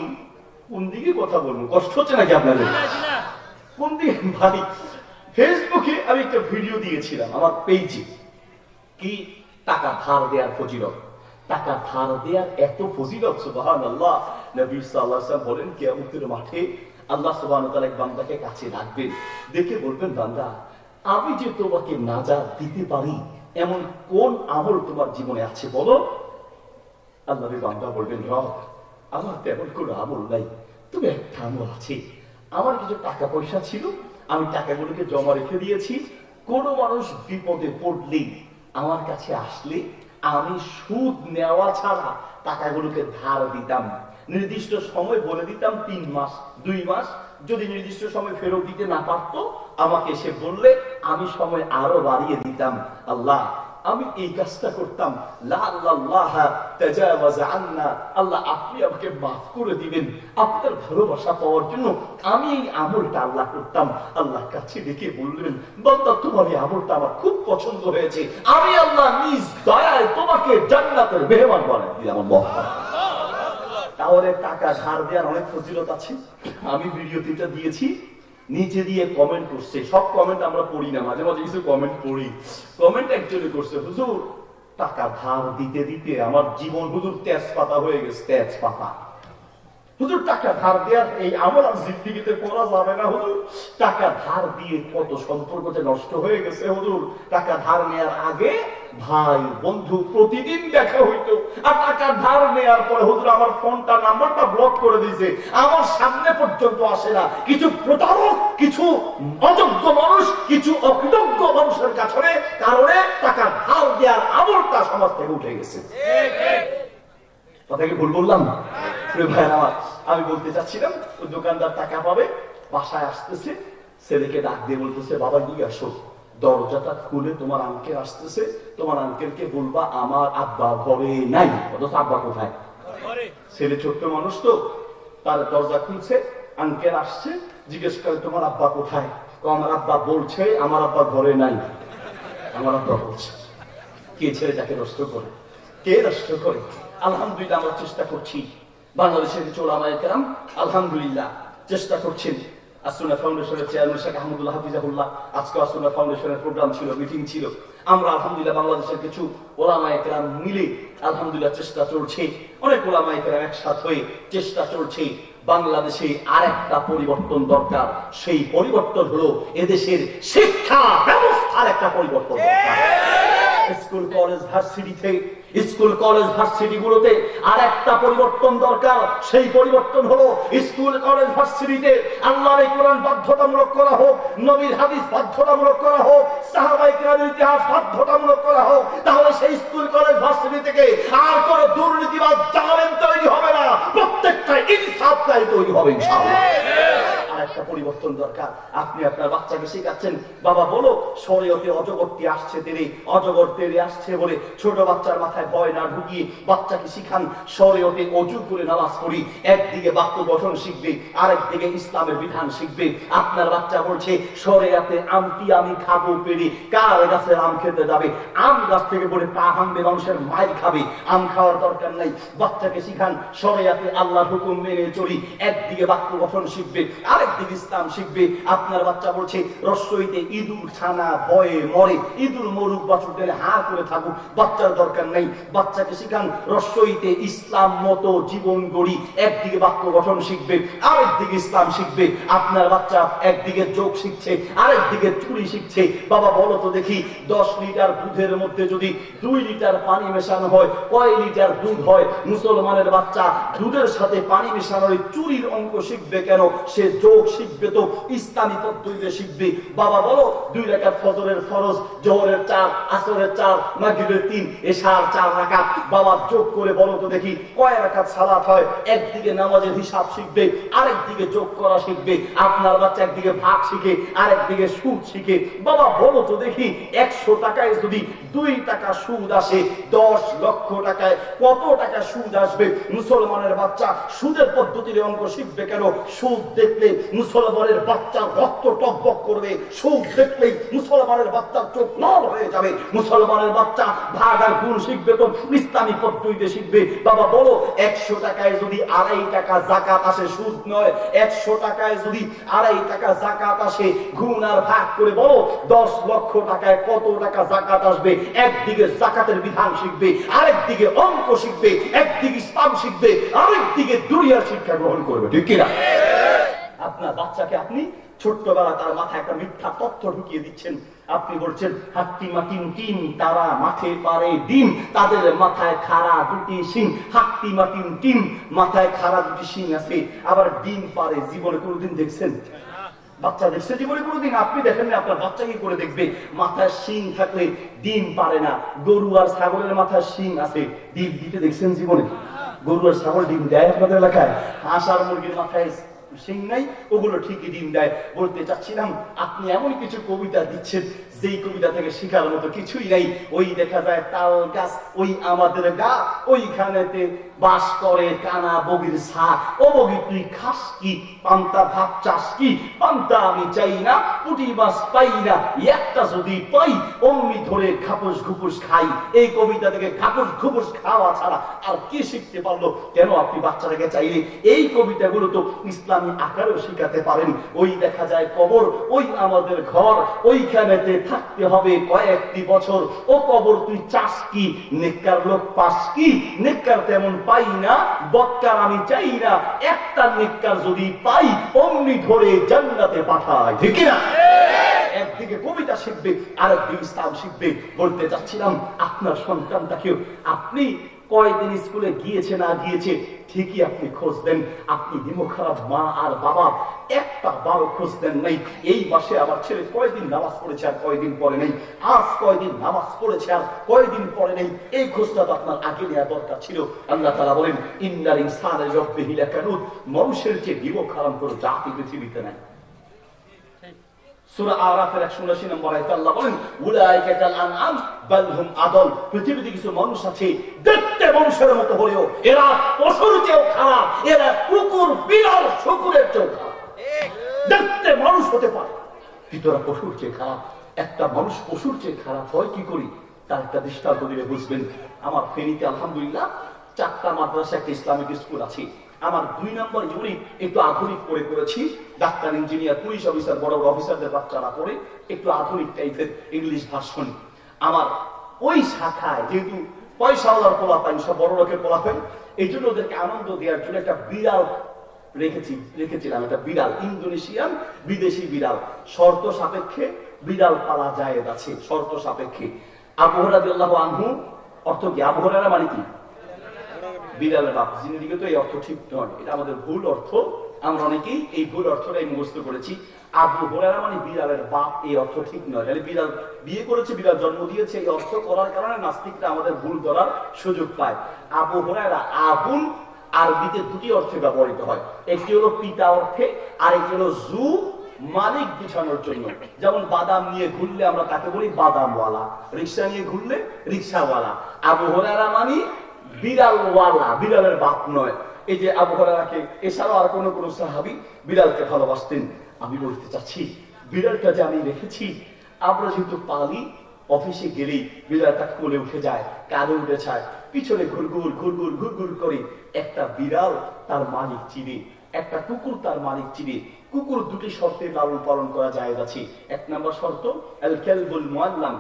কোন দিকে কথা বলবো, কষ্ট হচ্ছে নাকি আপনাদের? কোন দিকে ভাই? ফেসবুকে আমি একটা ভিডিও দিয়েছিলাম আমার পেজে, কি টাকা ধার দেওয়ার ফজিলত। টাকা ধার দেওয়ার এত ফজিলত, সুবহানাল্লাহ। নবী সাল্লাল্লাহু আলাইহি ওয়াসাল্লাম বলেন, কিয়ামতের মাঠে আল্লাহ সুবহানাহু ওয়া তাআলা এক বান্দাকে কাছে ডাকবেন, দেখে বলবেন, বান্দা আমি যে তোমাকে নাজাত দিতে পারি এমন কোন আমল তোমার জীবনে আছে বলো। আল্লাহর বান্দা বলবেন, রব আমার তেমন কোনো আমল নাই, তবে একটা আমল আছে। আমার কিছু টাকা পয়সা ছিল, আমি টাকাগুলোকে জমা রেখে দিয়েছি। কোন মানুষ বিপদে পড়লেই আমার কাছে আসলে আমি সুদ নেওয়া ছাড়া টাকাগুলোকে ধার দিতাম। নির্দিষ্ট সময় বলে দিতাম, 3 মাস 2 মাস। যদি নির্দিষ্ট সময় ফেরত দিতে না পারতো, আমাকে সে বললে আমি সময় আরো বাড়িয়ে দিতাম। আল্লাহ আমি এই কাজটা করতাম, আল্লাহ আপনি আমাকে মাফ করে দিবেন। আপনার ভালোবাসা পাওয়ার জন্য আমি এই আমলটা আল্লাহ করতাম। আল্লাহ কাছে ডেকে বললেন, বান্দা তোমার এই আমলটা আমার খুব পছন্দ হয়েছে, আমি আল্লাহ নিজ দয়ায় তোমাকে জান্নাতের মেহমান বানাই দিলাম। তাহলে টাকা ধার দেওয়ার অনেক ফজিলত আছে। আমি ভিডিওটা দিয়েছি, নিচে দিয়ে কমেন্ট করছে, সব কমেন্ট আমরা পড়ি না, মাঝে মাঝে কিছু কমেন্ট পড়ি। কমেন্ট একজনে করছে, হুজুর টাকা ধার দিতে দিতে আমার জীবন হুজুর তেজপাতা হয়ে গেছে, তেজপাতা। হুজুর টাকা ধার দেওয়ার এই আমল আর জিন্দেগিতে করা যাবে না হুজুর। টাকা ধার দিয়ে কত সম্পর্ক যে নষ্ট হয়ে গেছে হুজুর। টাকা ধার নেওয়ার আগে ভাই বন্ধু প্রতিদিন দেখা হইতো, আর টাকা ধার নেওয়ার পরে হুজুর আমার ফোনটা নাম্বারটা ব্লক করে দিয়েছে, আমার সামনে পর্যন্ত আসে না। কিছু প্রতারক, কিছু অযোগ্য মানুষ, কিছু অকৃতজ্ঞ মানুষের কাছে কারণে টাকা ধার দেওয়ার আমলটা সমাজ থেকে উঠে গেছে। কথা কি ভুল বললাম? আমি বলতে চাচ্ছিলাম, ওই দোকানদার টাকা পাবে, বাসায় আসতেছে, ছেলেকে ডাক দিয়ে বলতেছে, বাবা নিয়ে আসো, দরজাটা খুলে তোমার আঙ্কেল আসতেছে, তোমার আঙ্কেলকে বলবা আমার আব্বা ঘরে নাই। অথচ আব্বা কোথায়? ছেলে ছোট্ট মানুষ তো, তার দরজা খুলছে, আঙ্কেল আসছে, জিজ্ঞেস করে তোমার আব্বা কোথায়? আমার আব্বা বলছে আমার আব্বা ঘরে নাই। আমার আব্বা বলছে। কে ছেলেটাকে নষ্ট করে? কে নষ্ট করে? আলহামদুলিল্লাহ আমরা চেষ্টা করছি, বাংলাদেশের কিছু ওলামায়ে কেরাম আলহামদুলিল্লাহ চেষ্টা করছেন। আসুন্নাহ ফাউন্ডেশনের চেয়ারম্যান শেখ আহমদুল্লাহ হাফিজাহুল্লাহ, আজকে আসুন্নাহ ফাউন্ডেশনের প্রোগ্রাম ছিল, মিটিং ছিল। আমরা আলহামদুলিল্লাহ বাংলাদেশের কিছু ওলামায়ে কেরাম মিলে আলহামদুলিল্লাহ চেষ্টা চলছে, অনেক ওলামায়ে কেরাম একসাথ হয়ে চেষ্টা চলছে। বাংলাদেশে আরেকটা পরিবর্তন দরকার। সেই পরিবর্তন হলো এদেশের শিক্ষা ব্যবস্থার একটা পরিবর্তন দরকার। স্কুল কলেজ ভার্সিটিতে, স্কুল কলেজ ভার্সিটি গুলোতে আর একটা পরিবর্তন দরকার। সেই পরিবর্তন হলো স্কুল কলেজ ভার্সিটিতে আল্লাহর কোরআন বাধ্যতামূলক করা হোক, নবীর হাদিস বাধ্যতামূলক করা হোক, সাহাবায়ে কেরামের ইতিহাস বাধ্যতামূলক করা হোক। তাহলে সেই স্কুল কলেজ ভার্সিটি থেকে আর কোনো দুর্নীতিবাজ জালেম তৈরি হবে না, প্রত্যেকটা ইনসাফকারী তৈরি হবে ইনশাআল্লাহ। একটা পরিবর্তন দরকার। আপনি আপনার বাচ্চাকে শেখাচ্ছেন, বাবা বলো শরীয়তে অজগরটি আসছে তেরে, অজগর তেরে আসছে বলে ছোট বাচ্চার মাথায় ভয় না ঢুকিয়ে বাচ্চাকে শিখান শরীয়তে অজু করে নামাজ পড়ি। একদিকে বাক্য গঠন শিখবে, আরেকদিকে ইসলামের বিধান শিখবে। আপনার বাচ্চা বলছে শরীয়তে আমটি আমি খাবো পেরে, কার গাছের আম খেতে যাবে? আম গাছ থেকে পড়ে পা ভাঙবে, মানুষের মাইর খাবে, আম খাওয়ার দরকার নাই। বাচ্চাকে শিখান শরীয়তে আল্লাহর হুকুম মেনে চলি। একদিকে বাক্য গঠন শিখবে, আরেকদিকে ইসলাম শিখবে। আপনার বাচ্চা বলছে রসইতে ইঁদুর ছানা ভয়ে মরে, ইঁদুর মরুক বাছুর গেলে হা করে থাকুক, বাচ্চার দরকার নাই। বাচ্চাকে শিখান রসইতে ইসলাম মতো জীবন গড়ি। একদিকে বাক্য গঠন শিখবে, আরেকদিকে ইসলাম শিখবে। আপনার বাচ্চা একদিকে যোগ শিখছে, আরেকদিকে চুরি শিখছে। বাবা বলো তো দেখি 10 লিটার দুধের মধ্যে যদি 2 লিটার পানি মেশানো হয়, কয় লিটার দুধ হয়? মুসলমানের বাচ্চা দুধের সাথে পানি মেশানোর চুরির অঙ্ক শিখবে কেন? সে যোগ শিখবে তো ইসলামী পদ্ধতিতে শিখবে। বাবা বলো 2 রাকাত ফজরের ফরজ, জোহরের 4, আসরের 4, মাগরিবের 3, এশার 4 রাকাত। বাবা যোগ করে বলো তো দেখি কয় রাকাত সালাত হয়? একদিকে নামাজের হিসাব শিখবে, আরেকদিকে যোগ করা শিখবে। আপনার বাচ্চা একদিকে ভাগ শিখে, আরেকদিকে সুদ শিখে। বাবা বলো তো দেখি 100 টাকায় যদি 2 টাকা সুদ আসে, 10 লক্ষ টাকায় কত টাকা সুদ আসবে? মুসলমানের বাচ্চা সুদের পদ্ধতির অঙ্ক শিখবে কেন? সুদ দেখলে মুসলমানের বাচ্চা রক্ত টকবক করবে, সুদ দেখলে মুসলমানের বাচ্চার চোখ লাল হয়ে যাবে। মুসলমানের বাচ্চা ভাগ আর গুণ শিখবে তো ইসলামী পদ্ধতিতে শিখবে। বাবা বলো 100 টাকায় যদি 2.5 টাকা যাকাত আসে, সুদ নয়, 100 টাকায় যদি 2.5 টাকা যাকাত আসে, গুণ আর ভাগ করে বলো 10 লক্ষ টাকায় কত টাকা যাকাত আসবে? একদিকে যাকাতের বিধান শিখবে, আরেকদিকে অঙ্ক শিখবে, একদিকে ইসলাম শিখবে, আরেকদিকে দুনিয়ার শিক্ষা গ্রহণ করবে। ঠিক কিনা? আপনার বাচ্চাকে আপনি ছোট্টবেলা তার মাথায় একটা মিথ্যা তথ্য ঢুকিয়ে দিচ্ছেন। আপনি বলছেন হাট্টি মাটিন টিম, তারা মাঠে পারে ডিম, তাদের মাথায় খাড়া 2টি শিং। হাট্টি মাটিন টিম, মাথায় খাড়া 2টি শিং আছে, আবার ডিম পারে। জীবনে কোনোদিন দেখছেন? বাচ্চা দেখছে জীবনে কোনোদিন? আপনি দেখেন না, আপনার বাচ্চা কি করে দেখবে? মাথায় শিং থাকলে ডিম পারে না। গরু আর ছাগলের মাথায় শিং আছে, ডিম দিতে দেখছেন জীবনে? গরু আর ছাগল ডিম দেয় আপনাদের এলাকায়? হাঁস আর মুরগির মাথায় শিং নাই, ওগুলো ঠিকই ডিম দেয়। বলতে চাচ্ছিলাম আপনি এমন কিছু কবিতা দিচ্ছেন যেই কবিতা থেকে শেখার মতো কিছুই নাই। ওই দেখা যায় তাল গাছ, ওই আমাদের গা, ওইখানেতে বাস করে কানা বগির ছা। ও বগি তুই খাস কি? পান্তা ভাত চাস কি? পান্তা আমি চাই না, পুঁটি মাছ পাই না, একটা যদি পাই অমনি ধরে খাপুস ঘুপুস খাই। এই কবিতা থেকে খাপুস ঘুপুস খাওয়া ছাড়া আর কি শিখতে পারলো? কেন আপনি বাচ্চাটাকে চাইলে এই কবিতাগুলো তো ইসলামী আকারেও শিখাতে পারেন। ওই দেখা যায় কবর, ওই আমাদের ঘর, ওইখানেতে থাকতে হবে কয়েকটি বছর। ও কবর তুই চাস কি? নেককার লোক পাস কি? নেককার তেমন পাই না, বক্কার আমি চাই না, একটা নেককার যদি পাই অমনি ধরে জান্নাতে পাঠায়। ঠিক না? একদিকে কবিতা শিখবে, আরেকদিকে ইসলাম শিখবে। বলতে চাচ্ছিলাম আপনার সন্তানটাকেও আপনি কয়দিন স্কুলে গিয়েছে না গিয়েছে ঠিকই আপনি খোঁজ দেন। আপনি দিমো খারাপ মা আর বাবা একটা বারো খোঁজ দেন নাই। এই মাসে আমার ছেলে কয়দিন নামাজ পড়েছে আর কয়দিন পরে নেই, আজ কয়দিন নামাজ পড়েছে আর কয়দিন পরে নেই, এই খোঁজটা তো আপনার আগে নেওয়া দরকার ছিল। আল্লাহ তাআলা বলেন ইন্নাল ইনসানা লিরাব্বিহি লাকানুদ, মানুষের যে দিমো খারাপ করে জাতি পৃথিবীতে নাই। সূরা আরাফের 179 নম্বর আয়াতে আল্লাহ বলেন উলাইকা কাল আনআম বাল হুম আদল, পৃথিবীতে কিছু মানুষ আছে দেখতে মানুষের মতো হলেও এরা পশুর চেয়েও খারাপ, এরা কুকুর বিড়াল শুকুরের চেয়েও খারাপ। দেখতে মানুষ হতে পারে কিন্তু এরা পশুর চেয়ে খারাপ। একটা মানুষ পশুর চেয়ে খারাপ হয় কি করি তার একটা দৃষ্টান্ত দিলে বুঝবেন। আমার ফেনীতে আলহামদুলিল্লাহ 4টা মাদ্রাসা, একটা ইসলামিক স্কুল আছে। আমার 2 নম্বর ইউনিট একটু আধুনিক করে করেছি। ডাক্তার, ইঞ্জিনিয়ার, পুলিশ অফিসার, বড় বড় অফিসারদের বাচ্চারা করে একটু আধুনিক টাইপের ইংলিশ ভার্সন। আমার ওই শাখায় যেহেতু পয়সাওয়ালার পোলাপান, সব বড় লোকের পোলাপান, এই জন্য ওদেরকে আনন্দ দেওয়ার জন্য একটা বিড়াল রেখেছিলাম। একটা বিড়াল, ইন্দোনেশিয়ান বিদেশি বিড়াল। শর্ত সাপেক্ষে বিড়াল পালা জায়েজ আছে, শর্ত সাপেক্ষে। আবু হুরায়রা রাদিয়াল্লাহু আনহু, অর্থ কি? আবু হুরায়রা মানে কি? বিড়ালের বাপ। জিন্দেগিতে তো এই অর্থ ঠিক নয়, এটা আমাদের ভুল অর্থ। আমরা অনেকেই এই ভুল অর্থটাই মুখস্থ করেছি। আবু হুরায়রা মানে বিড়ালের বাপ, এই অর্থ ঠিক নয়। তাহলে বিড়াল বিয়ে করেছে, বিড়াল জন্ম দিয়েছে, এই অর্থ করার কারণে নাস্তিকরা আমাদের ভুল ধরার সুযোগ পায়। আবু হুরায়রা আবুন আরবিতে 2টি অর্থে ব্যবহৃত হয়। একটি হলো পিতা অর্থে, আর একটি হলো জু মালিক বোঝানোর জন্য। যেমন বাদাম নিয়ে ঘুরলে আমরা তাকে বলি বাদামওয়ালা, রিক্সা নিয়ে ঘুরলে রিক্সাওয়ালা। আবু হুরায়রা মানে বিড়ালওয়ালা, বিড়ালের বাপ নয়। এই যে আবু হুরায়রাকে, এছাড়াও আর কোন কোন সাহাবী বিড়ালকে ভালোবাসতেন। আমি বলতে চাচ্ছি, বিড়ালটা যে আমি রেখেছি, আমরা যেহেতু পালি, অফিসে গেলেই বিড়ালটা কোলে উঠে যায়, কাঁধে উঠে যায়, পিছনে ঘুরঘুর ঘুরঘুর ঘুরঘুর করে। একটা বিড়াল তার মালিক চিনে, একটা কুকুর তার মালিক চিনে। কুকুর 2টি শর্তে লালন পালন করা যায় আছে। 1 নম্বর শর্ত আল কালবুল মুআল্লাম,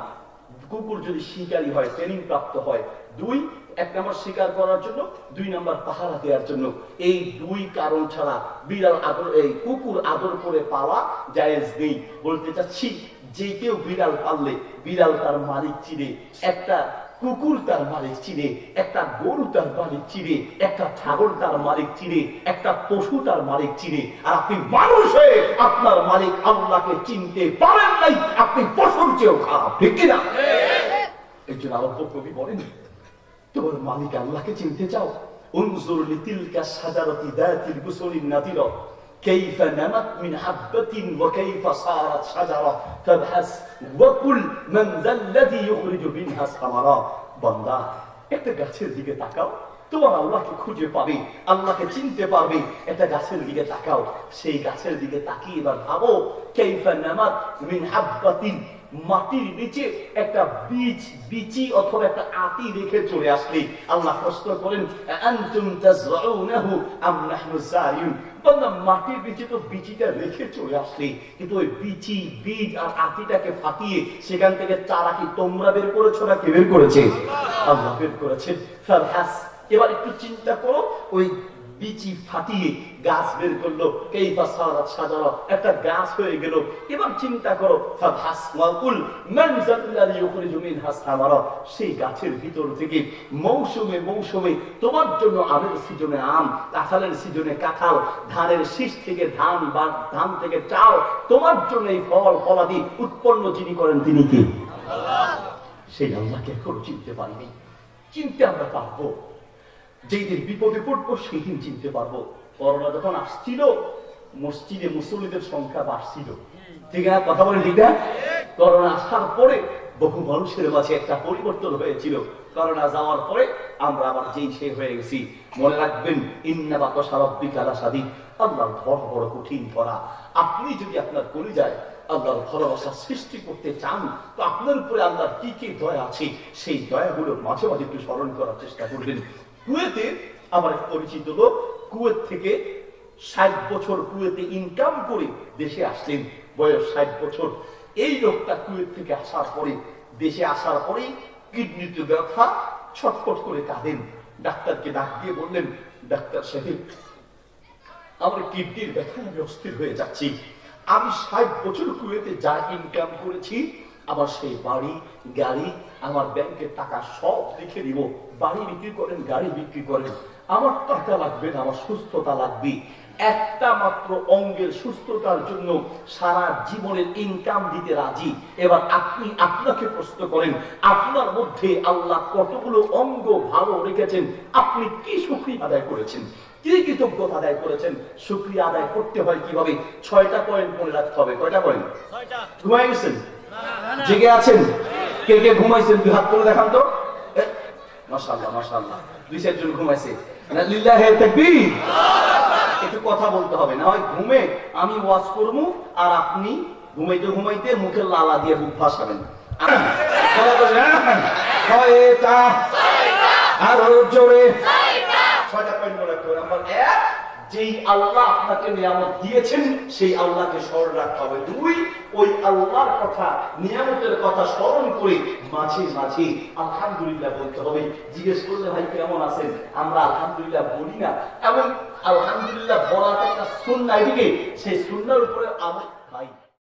কুকুর যদি শিকারী হয়, ট্রেনিং প্রাপ্ত হয়। 2, 1 নম্বর শিকার করার জন্য, 2 নম্বর পাহারা দেওয়ার জন্য। এই 2 কারণ ছাড়া বিড়াল আদর, এই কুকুর আদর করে পাওয়া জায়েজ নেই। বলতে চাচ্ছি, যে কেউ বিড়াল পাললে বিড়াল তার মালিক চিনে, একটা কুকুর তার মালিক চিনে, একটা গরু তার মালিক চিনে, একটা ছাগল তার মালিক চিনে, একটা পশু তার মালিক চিনে। আর আপনি মানুষ হয়ে আপনার মালিক আল্লাহকে চিনতে পারেন নাই, আপনি পশুর চেয়েও খারাপ, ঠিক কিনা? এই জন্য আরব্য কবি বলেন, তোমার মালিক আল্লাহকে চিনতে চাও, উনজুর লিতিলকা শাজারাতি যাতিল গুসুলিন নাদিরা কাইফা নামাত মিন হাববাতিন ওয়া কাইফা সারাত শাজারা ফাবহাস ওয়া কুল মান যাল্লাযী ইখরিজু মিনহা সামারা। বান্দা, একটা গাছের দিকে তাকাও, তোমার আল্লাহকে খুঁজে পাবে, আল্লাহকে চিনতে পারবে। একটা গাছের দিকে তাকাও, সেই গাছের দিকে তাকিয়ে এবার ভাবো, কাইফা নামাত মিন হাববাতিন, মাটির নিচে একটা বিচি অথবা একটা আটি রেখে চলে আসলে আল্লাহ প্রশ্ন করেন, আনতুম তাযরাউনাহু আম নাহনু যারিউন। বান্দা, মাটির নিচে তো বিচিটা রেখে চলে আসলে, কিন্তু ওই বীজ আর আটিটাকে ফাটিয়ে সেখান থেকে চারা কি তোমরা বের করেছো না কে বের করেছে? আল্লাহ বের করেছেন। ফারহাস, এবার একটু চিন্তা করো, ওই বিচি ফাটিয়ে গাছ বের করলো, কাইফা সারাত শাজারা, একটা গাছ হয়ে গেল। এবার চিন্তা করো, ফাবহাস ওয়া কুল মান যাল্লাযী ইখরিজু মিনহা সামারা, সেই গাছের ভিতর থেকে মৌসুমে মৌসুমে তোমার জন্য আমের সিজনে আম, কাঁঠালের সিজনে কাঁঠাল, ধানের শীষ থেকে ধান বা ধান থেকে চাল, তোমার জন্য এই ফল ফলাদি উৎপন্ন যিনি করেন তিনি কি? আল্লাহ। সেই আল্লাহকে এখনো চিনতে পারিনি। চিনতে আমরা পারবো, যেই দিন বিপদে পড়বো সেই দিন চিনতে পারবো। করোনা যখন আসছিল, মসজিদে মুসল্লিদের সংখ্যা বাড়ছিল, ঠিক না? কথা বলেন ঠিক না? করোনা আসার পরে বহু মানুষের মাঝে একটা পরিবর্তন হয়েছিল। করোনা যাওয়ার পরে আমরা আবার যেই সে হয়ে গেছি। মনে রাখবেন, ইন্না বাতাসা রাব্বিকা লাশাদীদ, আল্লাহর ধরা বড় কঠিন ধরা। আপনি যদি আপনার কলিজায় আল্লাহর ভালোবাসা সৃষ্টি করতে চান, তো আপনার উপরে আল্লাহর কি কি দয়া আছে, সেই দয়াগুলো মাঝে মাঝে একটু স্মরণ করার চেষ্টা করবেন। কুয়েতে আমার এক পরিচিত লোক, কুয়েত থেকে 60 বছর কুয়েতে ইনকাম করে দেশে আসলেন, বয়স 60 বছর। এই লোকটা কুয়েত থেকে আসার পরে, দেশে আসার পরে কিডনিতে ব্যথা, ছটফট করে কাঁদেন। ডাক্তারকে ডাক দিয়ে বললেন, ডাক্তার সাহেব, আমার কিডনির ব্যথায় আমি অস্থির হয়ে যাচ্ছি। আমি 60 বছর কুয়েতে যা ইনকাম করেছি, আমার সেই বাড়ি গাড়ি, আমার ব্যাংকের টাকা সব রেখে দিব। বাড়ি বিক্রি করেন, গাড়ি বিক্রি করেন, আমার টাকা লাগবে না, আমার সুস্থতা লাগবে। একটা মাত্র অঙ্গের সুস্থতার জন্য সারা জীবনের ইনকাম দিতে রাজি। এবার আপনি আপনাকে প্রশ্ন করেন, আপনার মধ্যে আল্লাহ কতগুলো অঙ্গ ভালো রেখেছেন, আপনি কি শুকরিয়া আদায় করেছেন, কি কৃতজ্ঞতা আদায় করেছেন? শুকরিয়া আদায় করতে হয় কিভাবে? 6টা পয়েন্ট মনে রাখতে হবে। কয়টা পয়েন্ট? 6টা। ঘুমাই গেছেন? জেগে আছেন? কে কে ঘুমাইছেন? 2 হাত তুলে দেখান তো। মাশাআল্লাহ মাশাআল্লাহ, 2-4 জন ঘুমাইছে। লিল্লাহি তাকবীর। একটু কথা বলতে হবে, না হয় ঘুমে আমি ওয়াজ করব আর আপনি ঘুমাইতে ঘুমাইতে মুখে লালা দিয়ে বুক ফাঁসাবেন। আরো জোরে। 6টা পয়েন্ট মনে রাখতে হবে। নাম্বার 1, যেই আল্লাহ আপনাকে নিয়ামত দিয়েছেন সেই আল্লাহকে স্মরণ রাখতে হবে। দুই, ওই আল্লাহর কথা, নিয়ামতের কথা স্মরণ করে মাঝে মাঝে আলহামদুলিল্লাহ বলতে হবে। জিজ্ঞেস করলে ভাই কেমন আছেন, আমরা আলহামদুলিল্লাহ বলি না, এবং আলহামদুলিল্লাহ বলাটা একটা সুন্নাহ, এদিকে সেই সুন্নাহর উপরে